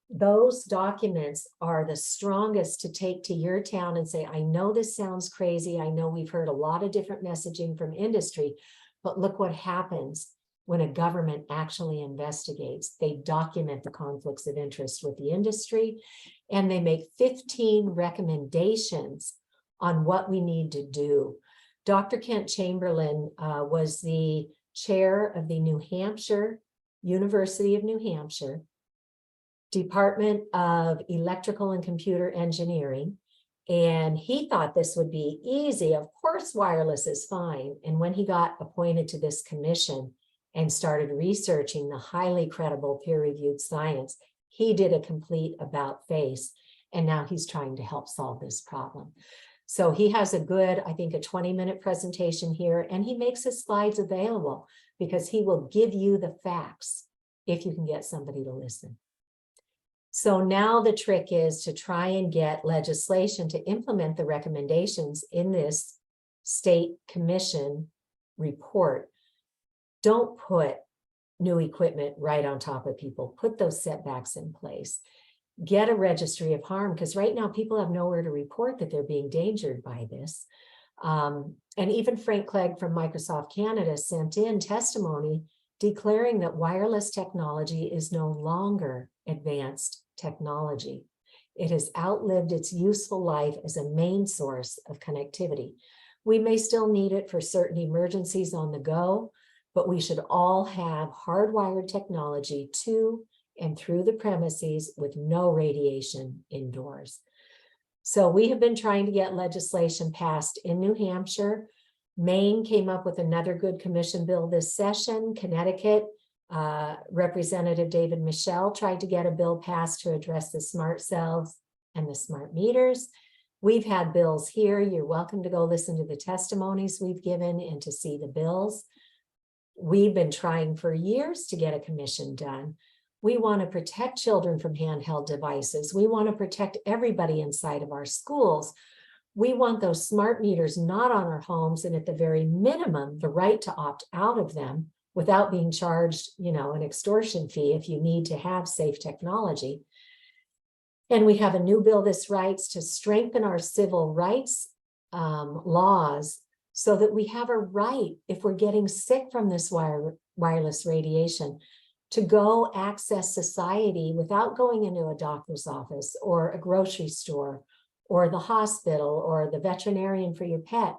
those documents are the strongest to take to your town and say, I know this sounds crazy. I know we've heard a lot of different messaging from industry, but look what happens when a government actually investigates. They document the conflicts of interest with the industry, and they make 15 recommendations on what we need to do. Dr. Kent Chamberlain was the chair of the New Hampshire, University of New Hampshire, Department of Electrical and Computer Engineering. And he thought this would be easy. Of course, wireless is fine. And when he got appointed to this commission and started researching the highly credible peer-reviewed science, he did a complete about face. And now he's trying to help solve this problem. So he has a good, I think, a 20-minute presentation here, and he makes his slides available because he will give you the facts if you can get somebody to listen. So now the trick is to try and get legislation to implement the recommendations in this state commission report. Don't put new equipment right on top of people. Put those setbacks in place. Get a registry of harm, because right now people have nowhere to report that they're being endangered by this. And even Frank Clegg from Microsoft Canada sent in testimony declaring that wireless technology is no longer advanced technology. It has outlived its useful life as a main source of connectivity. We may still need it for certain emergencies on the go, but we should all have hardwired technology to and through the premises with no radiation indoors. So we have been trying to get legislation passed in New Hampshire. Maine came up with another good commission bill this session. Connecticut, Representative David Michel tried to get a bill passed to address the smart cells and the smart meters. We've had bills here. You're welcome to go listen to the testimonies we've given and to see the bills. We've been trying for years to get a commission done. We want to protect children from handheld devices. We want to protect everybody inside of our schools. We want those smart meters not on our homes, and at the very minimum, the right to opt out of them without being charged, an extortion fee if you need to have safe technology. And we have a new bill this writes to strengthen our civil rights laws so that we have a right, if we're getting sick from this wireless radiation, to go access society without going into a doctor's office or a grocery store or the hospital or the veterinarian for your pet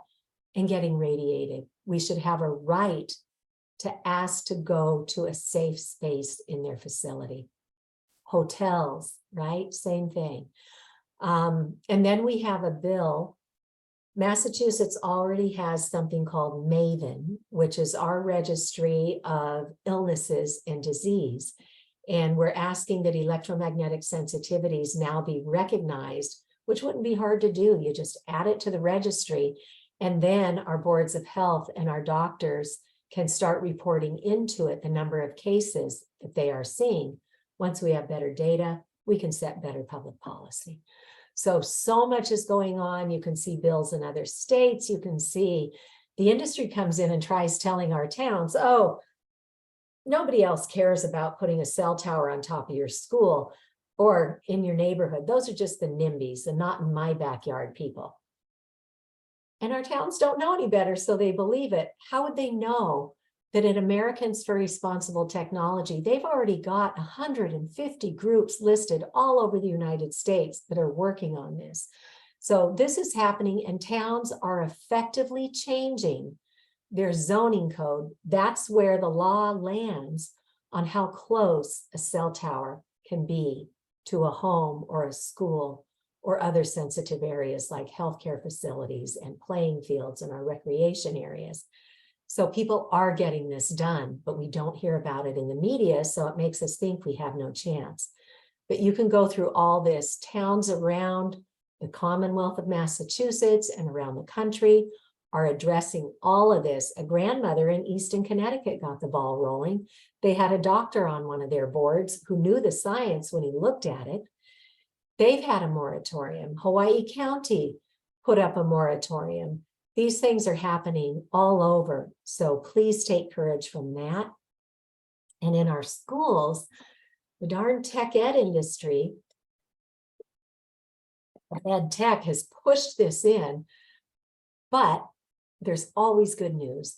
and getting radiated. We should have a right to ask to go to a safe space in their facility. Hotels, right? Same thing. And then we have a bill. Massachusetts already has something called MAVEN, which is our registry of illnesses and disease. And we're asking that electromagnetic sensitivities now be recognized, which wouldn't be hard to do. You just add it to the registry, and then our boards of health and our doctors can start reporting into it the number of cases that they are seeing. Once we have better data, we can set better public policy. So much is going on. You can see bills in other states. You can see the industry comes in and tries telling our towns, oh, nobody else cares about putting a cell tower on top of your school or in your neighborhood. Those are just the NIMBYs, the not in my backyard people. And our towns don't know any better, so they believe it. How would they know that at Americans for Responsible Technology, they've already got 150 groups listed all over the United States that are working on this. So this is happening, and towns are effectively changing their zoning code. That's where the law lands on how close a cell tower can be to a home or a school or other sensitive areas like healthcare facilities and playing fields and our recreation areas. So people are getting this done, but we don't hear about it in the media, so it makes us think we have no chance. But you can go through all this. Towns around the Commonwealth of Massachusetts and around the country are addressing all of this. A grandmother in Easton, Connecticut got the ball rolling. They had a doctor on one of their boards who knew the science when he looked at it. They've had a moratorium. Hawaii County put up a moratorium. These things are happening all over. So please take courage from that. And in our schools, the darn tech ed industry, ed tech has pushed this in, but there's always good news.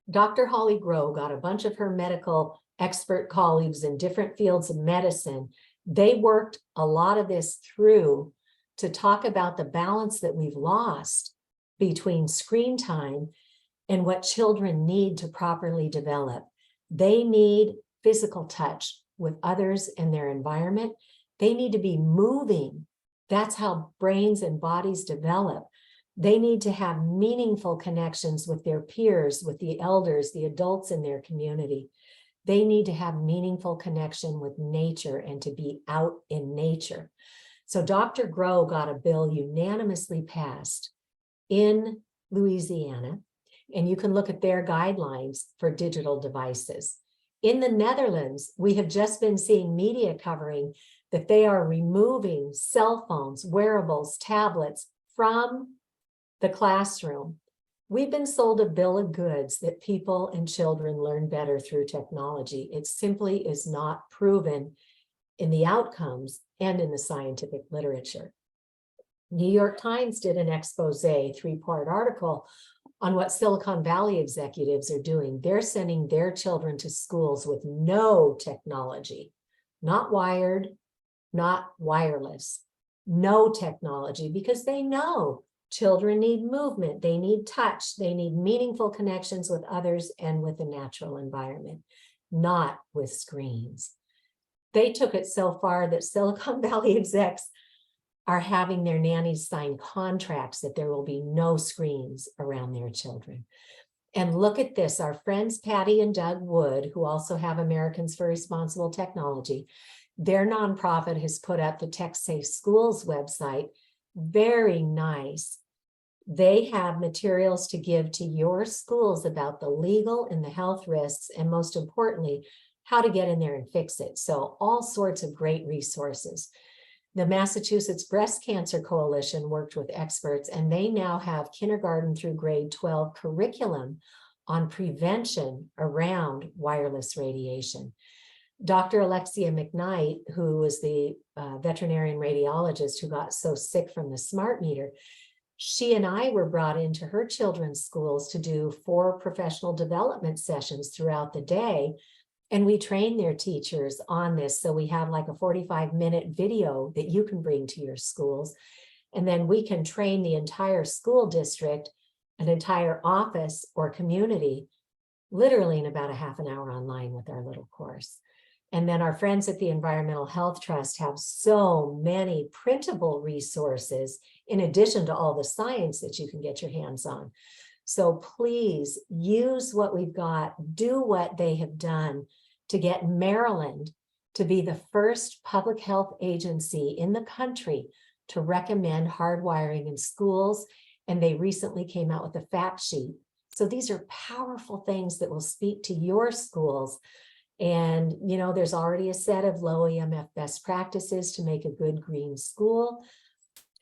Dr. Holly Grow got a bunch of her medical expert colleagues in different fields of medicine. They worked a lot of this through to talk about the balance that we've lost between screen time and what children need to properly develop. They need physical touch with others in their environment. They need to be moving. That's how brains and bodies develop. They need to have meaningful connections with their peers, with the elders, the adults in their community. They need to have meaningful connection with nature and to be out in nature. So Dr. Grow got a bill unanimously passed in Louisiana, and you can look at their guidelines for digital devices. In the Netherlands, we have just been seeing media covering that they are removing cell phones, wearables, tablets from the classroom. We've been sold a bill of goods that people and children learn better through technology. It simply is not proven in the outcomes and in the scientific literature. New York Times did an expose, 3-part article on what Silicon Valley executives are doing. They're sending their children to schools with no technology, not wired, not wireless, no technology, because they know children need movement, they need touch, they need meaningful connections with others and with the natural environment, not with screens. They took it so far that Silicon Valley execs are having their nannies sign contracts that there will be no screens around their children. And look at this, our friends Patty and Doug Wood, who also have Americans for Responsible Technology, their nonprofit has put up the Tech Safe Schools website. Very nice. They have materials to give to your schools about the legal and the health risks, and most importantly, how to get in there and fix it. So all sorts of great resources. The Massachusetts Breast Cancer Coalition worked with experts, and they now have kindergarten through grade 12 curriculum on prevention around wireless radiation. Dr. Alexia McKnight, who was the veterinarian radiologist who got so sick from the smart meter, she and I were brought into her children's schools to do 4 professional development sessions throughout the day. And we train their teachers on this. So we have like a 45-minute video that you can bring to your schools. And then we can train the entire school district, an entire office or community literally in about a half an hour online with our little course. And then our friends at the Environmental Health Trust have so many printable resources in addition to all the science that you can get your hands on. So please use what we've got, do what they have done to get Maryland to be the first public health agency in the country to recommend hardwiring in schools. And they recently came out with a fact sheet. So these are powerful things that will speak to your schools. And, you know, there's already a set of low EMF best practices to make a good green school.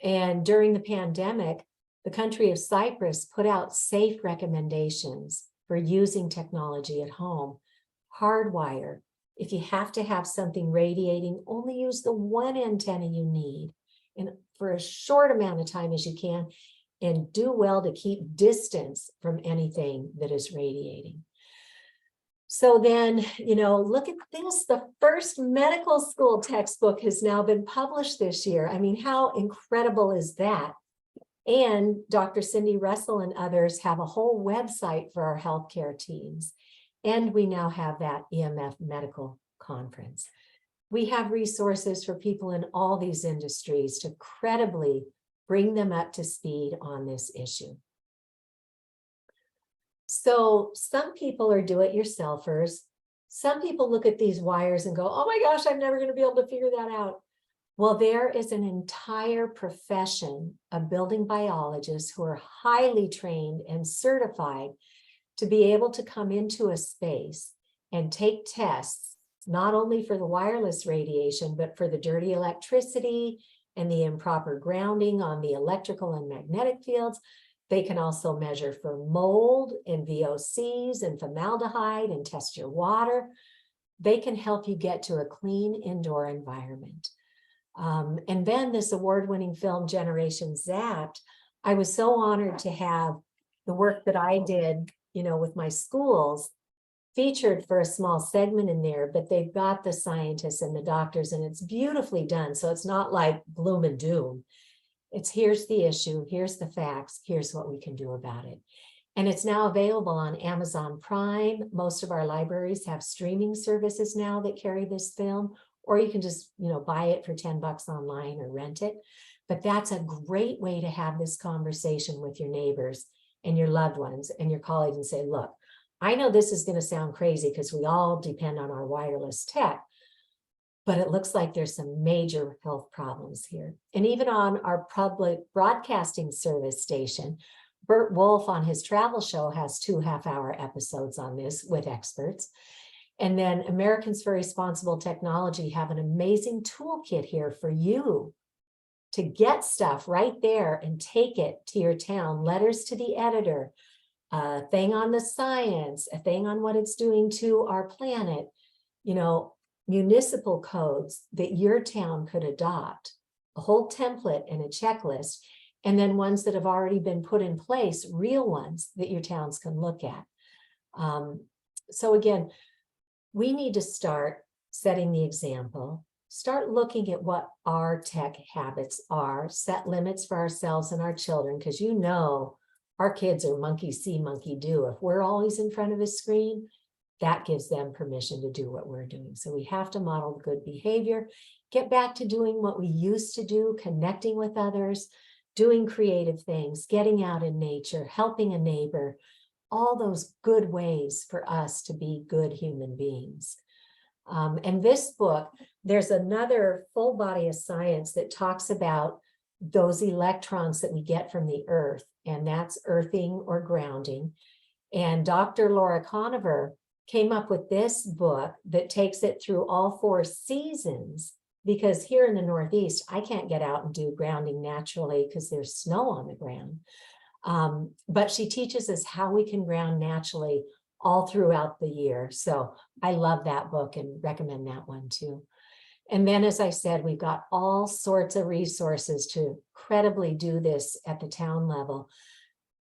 And during the pandemic, the country of Cyprus put out safe recommendations for using technology at home. Hardwire. If you have to have something radiating, only use the one antenna you need and for as short amount of time as you can, and do well to keep distance from anything that is radiating. So then, you know, look at this. The first medical school textbook has now been published this year. I mean, how incredible is that? And Dr. Cindy Russell and others have a whole website for our healthcare teams. And we now have that EMF medical conference. We have resources for people in all these industries to credibly bring them up to speed on this issue. So some people are do-it-yourselfers. Some people look at these wires and go, oh my gosh, I'm never going to be able to figure that out. Well, there is an entire profession of building biologists who are highly trained and certified to be able to come into a space and take tests, not only for the wireless radiation, but for the dirty electricity and the improper grounding on the electrical and magnetic fields. They can also measure for mold and VOCs and formaldehyde and test your water. They can help you get to a clean indoor environment. And then this award-winning film, Generation Zapped, I was so honored to have the work that I did, you know, with my schools featured for a small segment in there, but they've got the scientists and the doctors, and it's beautifully done. So it's not like gloom and doom. It's here's the issue, here's the facts, here's what we can do about it. And it's now available on Amazon Prime. Most of our libraries have streaming services now that carry this film, or you can just, you know, buy it for $10 online or rent it. But that's a great way to have this conversation with your neighbors and your loved ones and your colleagues and say, look, I know this is going to sound crazy because we all depend on our wireless tech, but it looks like there's some major health problems here. And even on our public broadcasting service station, Bert Wolf on his travel show has 2 half-hour episodes on this with experts. And then Americans for Responsible Technology have an amazing toolkit here for you to get stuff right there and take it to your town. Letters to the editor, a thing on the science, a thing on what it's doing to our planet, you know, municipal codes that your town could adopt, a whole template and a checklist, and then ones that have already been put in place, real ones that your towns can look at. So again, we need to start setting the example, start looking at what our tech habits are, set limits for ourselves and our children, because you know our kids are monkey see, monkey do. If we're always in front of a screen, that gives them permission to do what we're doing. So we have to model good behavior, get back to doing what we used to do, connecting with others, doing creative things, getting out in nature, helping a neighbor, all those good ways for us to be good human beings. And this book, there's another full body of science that talks about those electrons that we get from the earth, and that's earthing or grounding. And Dr. Laura Conover came up with this book that takes it through all 4 seasons, because here in the Northeast, I can't get out and do grounding naturally because there's snow on the ground. But she teaches us how we can ground naturally all throughout the year. So I love that book and recommend that one too. And then, as I said, we've got all sorts of resources to credibly do this at the town level.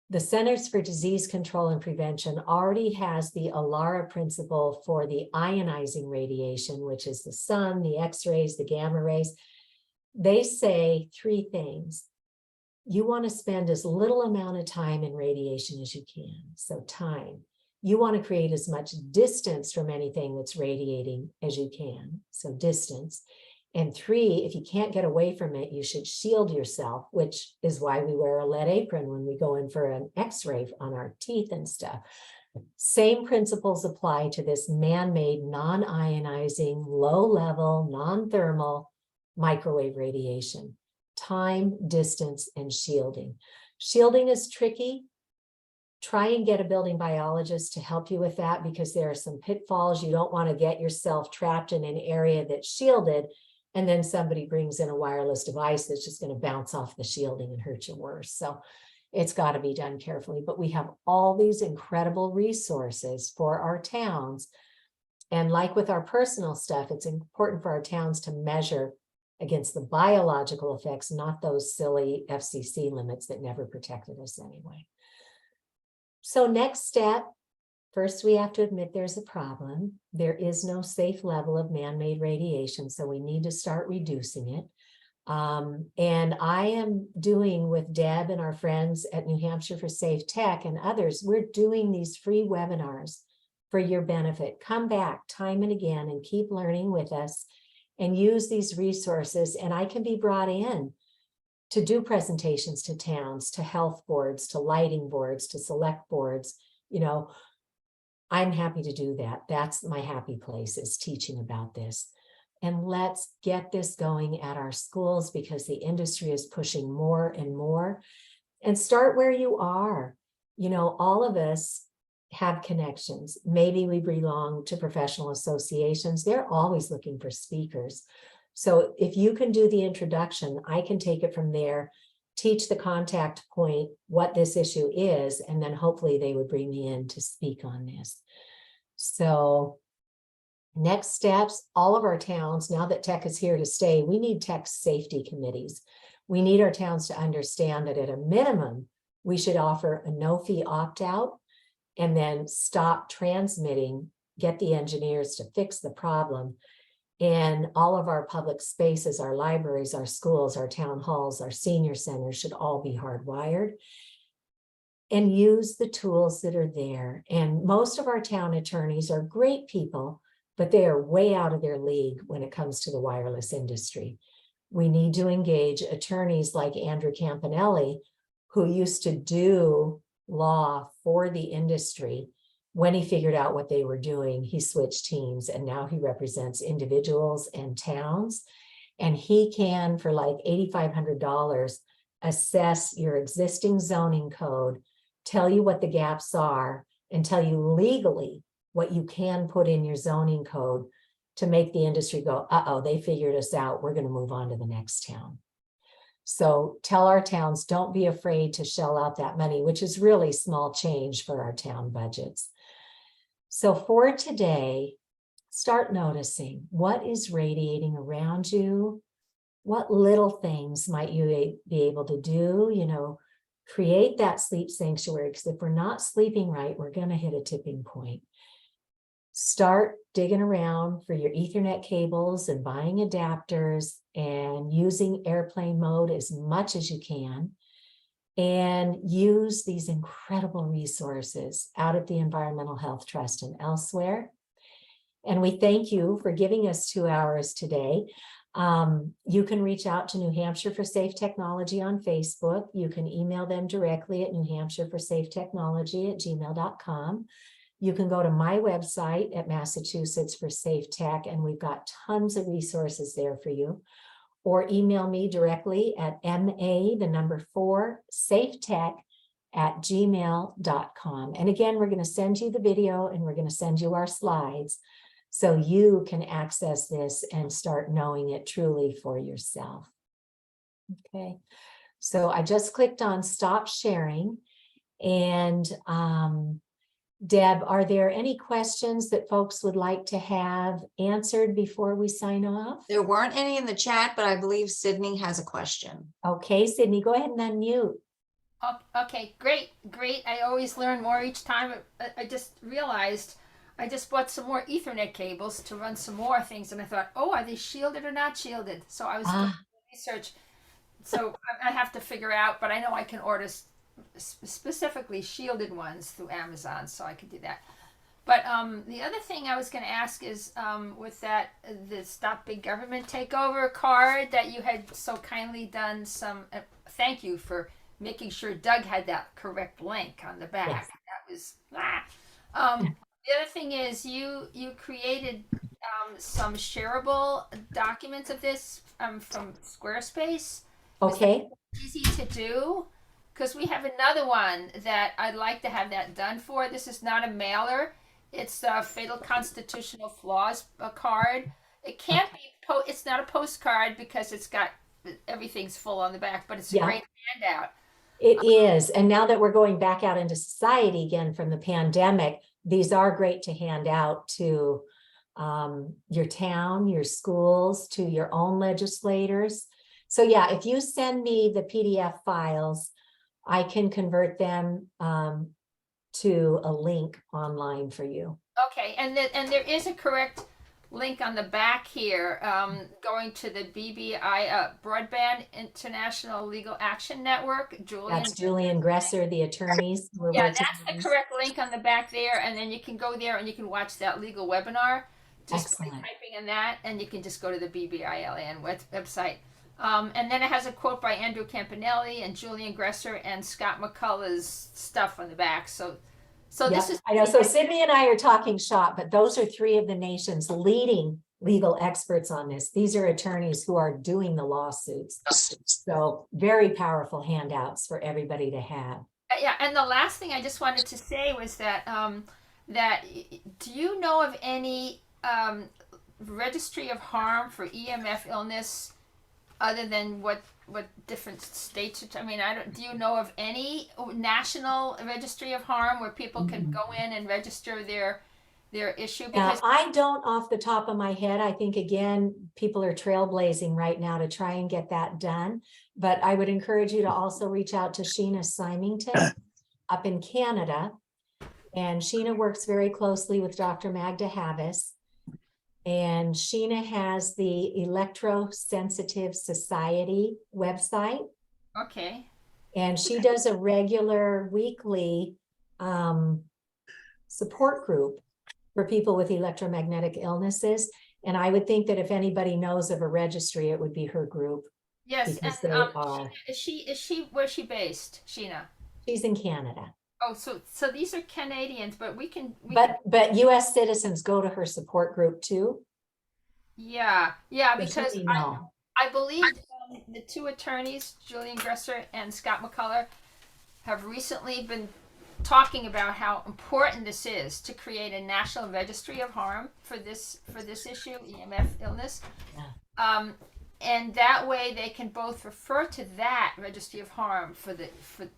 The Centers for Disease Control and Prevention already has the ALARA principle for the ionizing radiation, which is the sun, the X-rays, the gamma rays. They say 3 things. You want to spend as little amount of time in radiation as you can. So time. You want to create as much distance from anything that's radiating as you can. So distance. And 3, if you can't get away from it, you should shield yourself, which is why we wear a lead apron when we go in for an x-ray on our teeth and stuff. Same principles apply to this man-made, non-ionizing, low-level, non-thermal microwave radiation. Time, distance, and shielding. Shielding is tricky. Try and get a building biologist to help you with that, because there are some pitfalls. You don't want to get yourself trapped in an area that's shielded, and then somebody brings in a wireless device that's just going to bounce off the shielding and hurt you worse. So it's got to be done carefully. But we have all these incredible resources for our towns. And like with our personal stuff, it's important for our towns to measure against the biological effects, not those silly FCC limits that never protected us anyway. So next step, first we have to admit there's a problem. There is no safe level of man-made radiation, so we need to start reducing it. And I am doing with Deb and our friends at New Hampshire for Safe Tech and others, we're doing these free webinars for your benefit. Come back time and again and keep learning with us and use these resources. And I can be brought in to do presentations to towns, to health boards, to lighting boards, to select boards. You know, I'm happy to do that. That's my happy place, is teaching about this. And let's get this going at our schools, because the industry is pushing more and more. And start where you are. You know, all of us have connections. Maybe we belong to professional associations. They're always looking for speakers. So if you can do the introduction, I can take it from there, teach the contact point what this issue is, and then hopefully they would bring me in to speak on this. So next steps, all of our towns, now that tech is here to stay, we need tech safety committees. We need our towns to understand that at a minimum, we should offer a no-fee opt-out and then stop transmitting, get the engineers to fix the problem. And all of our public spaces, our libraries, our schools, our town halls, our senior centers should all be hardwired. And use the tools that are there. And most of our town attorneys are great people, but they are way out of their league when it comes to the wireless industry. We need to engage attorneys like Andrew Campanelli, who used to do law for the industry. When he figured out what they were doing, he switched teams, and now he represents individuals and towns. And he can, for like $8,500, assess your existing zoning code, tell you what the gaps are, and tell you legally what you can put in your zoning code to make the industry go, uh-oh, they figured us out. We're going to move on to the next town. So tell our towns, don't be afraid to shell out that money, which is really small change for our town budgets. So for today, start noticing what is radiating around you. What little things might you be able to do? You know, create that sleep sanctuary, because if we're not sleeping right, we're going to hit a tipping point. Start digging around for your Ethernet cables and buying adapters and using airplane mode as much as you can. And use these incredible resources out at the Environmental Health Trust and elsewhere. And we thank you for giving us 2 hours today. You can reach out to New Hampshire for Safe Technology on Facebook. You can email them directly at newhampshireforsafetechnology@gmail.com. You can go to my website at Massachusetts for Safe Tech, and we've got tons of resources there for you. Or email me directly at ma4safetech@gmail.com. And again, we're going to send you the video and we're going to send you our slides so you can access this and start knowing it truly for yourself. Okay, so I just clicked on stop sharing. And Deb, are there any questions that folks would like to have answered before we sign off? There weren't any in the chat, but I believe Sydney has a question. Okay, Sydney, go ahead and unmute. Okay, great. I always learn more each time. I just realized I just bought some more Ethernet cables to run some more things, and I thought, oh, are they shielded or not shielded? So I was doing research. So I have to figure out, but I know I can order specifically shielded ones through Amazon, so I could do that. But the other thing I was going to ask is with that the Stop Big Government Takeover card that you had so kindly done some. Thank you for making sure Doug had that correct link on the back. Yes. That was the other thing is you created some shareable documents of this from Squarespace. Okay, Easy to do because we have another one that I'd like to have that done for. This is not a mailer. It's a Fatal Constitutional Flaws card. It can't be. It's not a postcard because it's got everything's full on the back, but it's a Yeah. great handout. it is. And now that we're going back out into society again from the pandemic, these are great to hand out to your town, your schools, to your own legislators. So yeah, if you send me the PDF files, I can convert them to a link online for you. Okay, and there is a correct link on the back here, going to the BBI Broadband International Legal Action Network. That's Julian Gresser, the attorneys. Yeah, that's the correct link on the back there, and then you can go there and you can watch that legal webinar. Just by Excellent. typing in that, and you can just go to the BBILN website. And then it has a quote by Andrew Campanelli and Julian Gresser and Scott McCullough's stuff on the back. So this is. I know. So Sydney and I are talking shop, but those are three of the nation's leading legal experts on this. These are attorneys who are doing the lawsuits. So very powerful handouts for everybody to have. Yeah, and the last thing I just wanted to say was that do you know of any registry of harm for EMF illness other than what different states I mean, do you know of any national registry of harm where people can go in and register their issue? Because I don't off the top of my head. I think again, people are trailblazing right now to try and get that done. But I would encourage you to also reach out to Sheena Symington up in Canada. And Sheena works very closely with Dr. Magda Havis. And Sheena has the Electrosensitive Society website. Okay. And she does a regular weekly support group for people with electromagnetic illnesses. And I would think that if anybody knows of a registry, it would be her group. Yes, Because and they are. is she where's she based, Sheena? She's in Canada. Oh, so these are Canadians, but we can But US citizens go to her support group too. yeah, because They know. I believe the two attorneys, Julian Gresser and Scott McCullough, have recently been talking about how important this is to create a national registry of harm for this issue, EMF illness. Yeah. And that way they can both refer to that registry of harm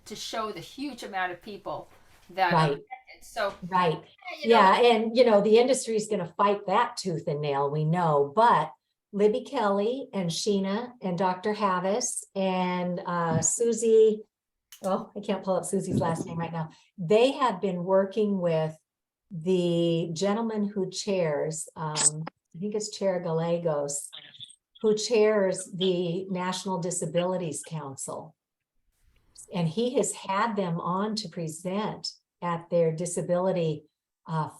to show the huge amount of people that are affected. So Right. you know, Yeah, and the industry is going to fight that tooth and nail, we know, but Libby Kelly and Sheena and Dr. Havis and Susie, oh, I can't pull up Susie's last name right now. They have been working with the gentleman who chairs, I think it's Chair Gallegos, who chairs the National Disabilities Council. And he has had them on to present at their disability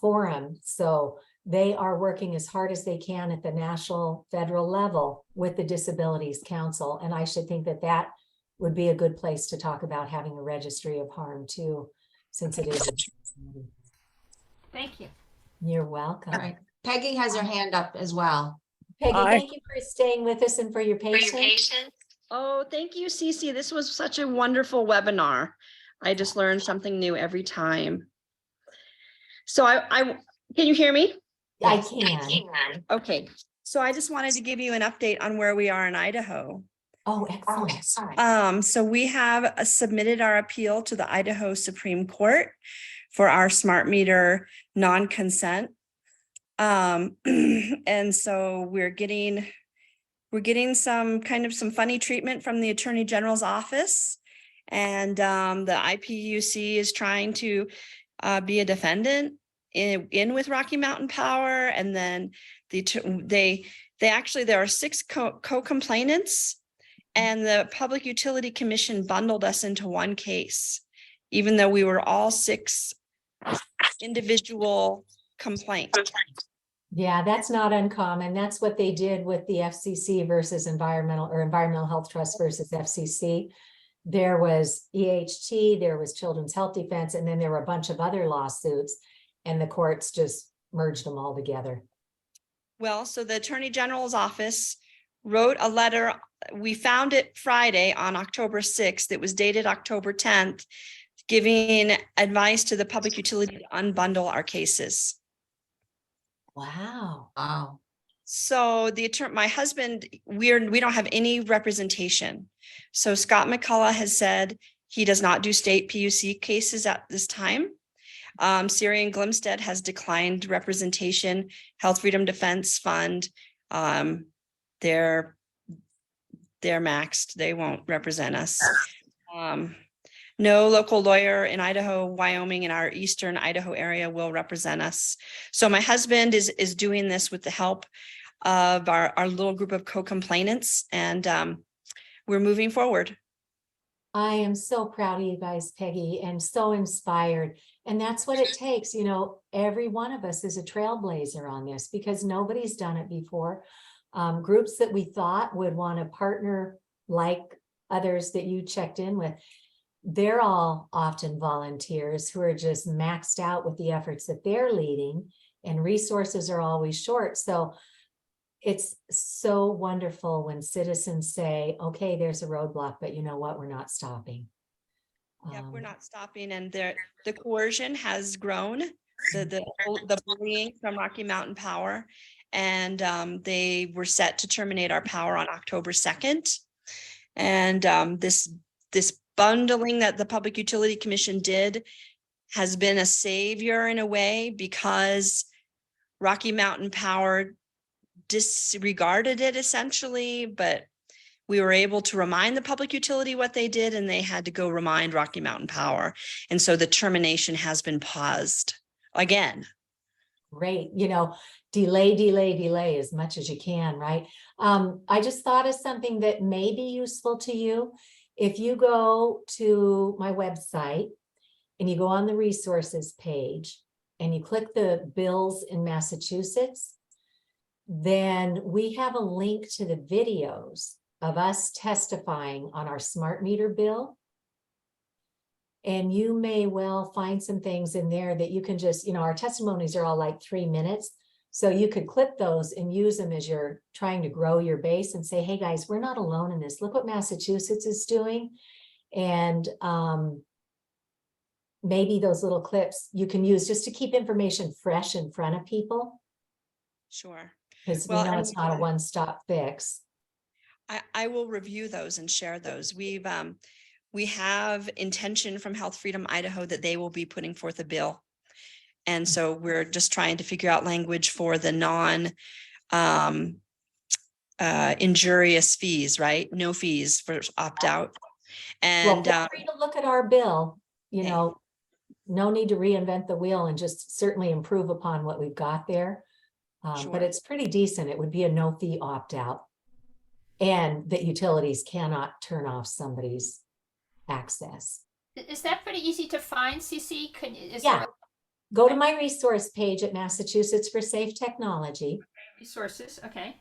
forum. So they are working as hard as they can at the national federal level with the Disabilities Council. And I should think that would be a good place to talk about having a registry of harm too, since it is. thank you. You're welcome. All right. Peggy has her hand up as well. Peggy, Hi. thank you for staying with us and for your patience. Oh, thank you, Cece. This was such a wonderful webinar. I just learned something new every time. So I can you hear me? I can. Okay. So I just wanted to give you an update on where we are in Idaho. Oh, excellent. So we have submitted our appeal to the Idaho Supreme Court for our smart meter non-consent. And so we're getting some funny treatment from the Attorney General's office. And the IPUC is trying to be a defendant in with Rocky Mountain Power. And then there are 6 co-complainants, and the Public Utility Commission bundled us into one case. even though we were all 6 individual complaints. Yeah, that's not uncommon. That's what they did with the FCC versus Environmental Health Trust versus FCC. There was EHT, there was Children's Health Defense, and then there were a bunch of other lawsuits, and the courts just merged them all together. Well, so the Attorney General's office wrote a letter. We found it Friday on October 6th. It was dated October 10th, giving advice to the public utility to unbundle our cases. Wow. Wow. So my husband, we don't have any representation. So Scott McCullough has said he does not do state PUC cases at this time. Syrian Glimstead has declined representation. Health Freedom Defense Fund, they're maxed. They won't represent us. No local lawyer in Idaho, Wyoming, and our eastern Idaho area will represent us. So my husband is doing this with the help of our little group of co-complainants, and we're moving forward. I am so proud of you guys, Peggy, and so inspired. And that's what it takes. You know, every one of us is a trailblazer on this because nobody's done it before. Groups that we thought would want to partner, like others that you checked in with, they're all often volunteers who are just maxed out with the efforts that they're leading, and resources are always short. So it's so wonderful when citizens say, okay, there's a roadblock, but you know what? We're not stopping. Yeah, we're not stopping, and the coercion has grown, the bullying from Rocky Mountain Power, and they were set to terminate our power on October 2nd. And this bundling that the Public Utility Commission did has been a savior in a way, because Rocky Mountain Power disregarded it essentially, but we were able to remind the public utility what they did, and they had to go remind Rocky Mountain Power. And so the termination has been paused again. Great. You know, delay as much as you can, right? I just thought of something that may be useful to you. If you go to my website and you go on the resources page and you click the bills in Massachusetts, then we have a link to the videos of us testifying on our smart meter bill. And you may well find some things in there that you can just, you know, our testimonies are all like 3 minutes. So you could clip those and use them as you're trying to grow your base and say, hey guys, we're not alone in this. Look what Massachusetts is doing. And maybe those little clips you can use just to keep information fresh in front of people. Sure. Because Well, we know and it's not a one-stop fix. I will review those and share those. We have intention from Health Freedom Idaho that they will be putting forth a bill. And so we're just trying to figure out language for the injurious fees, right? No fees for opt-out. And Well, feel free to look at our bill, you okay. know, no need to reinvent the wheel, and just certainly improve upon what we've got there. Sure. But it's pretty decent. It would be a no fee opt-out. And that utilities cannot turn off somebody's access. Is that pretty easy to find, Cece? Yeah. Go to my resource page at Massachusetts for Safe Technology. Resources, okay.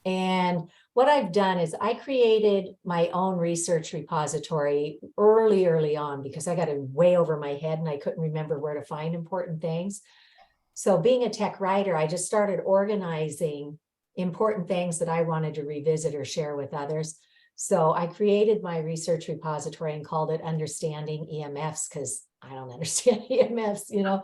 And what I've done is I created my own research repository early on, because I got it way over my head and I couldn't remember where to find important things. So being a tech writer, I just started organizing important things that I wanted to revisit or share with others. So I created my research repository and called it Understanding EMFs, because I don't understand EMFs, you know.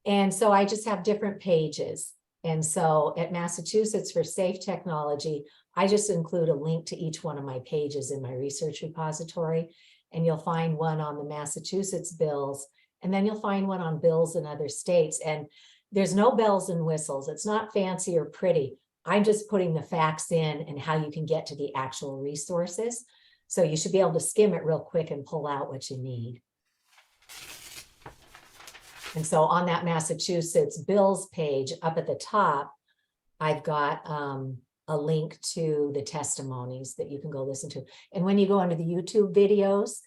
And so I just have different pages. And so at Massachusetts for Safe Technology, I just include a link to each one of my pages in my research repository. And you'll find one on the Massachusetts bills, and then you'll find one on bills in other states. And there's no bells and whistles. It's not fancy or pretty. I'm just putting the facts in and how you can get to the actual resources. So you should be able to skim it real quick and pull out what you need. And so on that Massachusetts bills page up at the top, I've got a link to the testimonies that you can go listen to. And when you go into the YouTube videos,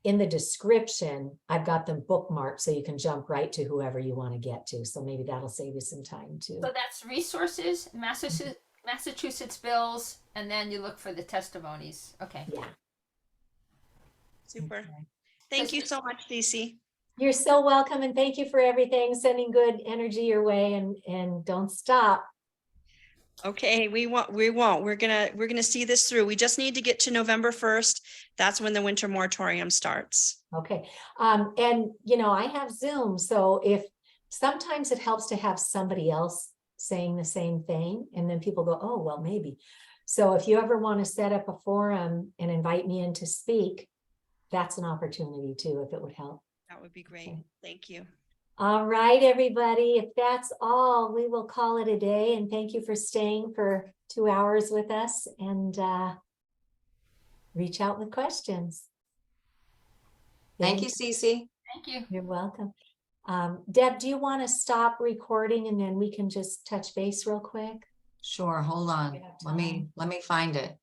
in the description, I've got them bookmarked so you can jump right to whoever you want to get to. So maybe that'll save you some time too. So that's resources, Massachusetts bills, and then you look for the testimonies. Okay. Yeah. Super. Okay. Thank you so much, Cece. You're so welcome, and thank you for everything, sending good energy your way, and don't stop. Okay, we won't. We're gonna see this through. We just need to get to November 1st. That's when the winter moratorium starts. Okay, and you know, I have Zoom, so if sometimes it helps to have somebody else saying the same thing, and then people go, oh, well, maybe. So if you ever want to set up a forum and invite me in to speak, that's an opportunity too, if it would help. That would be great. Okay. Thank you. All right, everybody, if that's all, we will call it a day, and thank you for staying for 2 hours with us, and reach out with questions. Thank you, Cece. Thank you. You're welcome. Deb, do you want to stop recording and then we can just touch base real quick? Sure, hold on. We have Let me time. find it.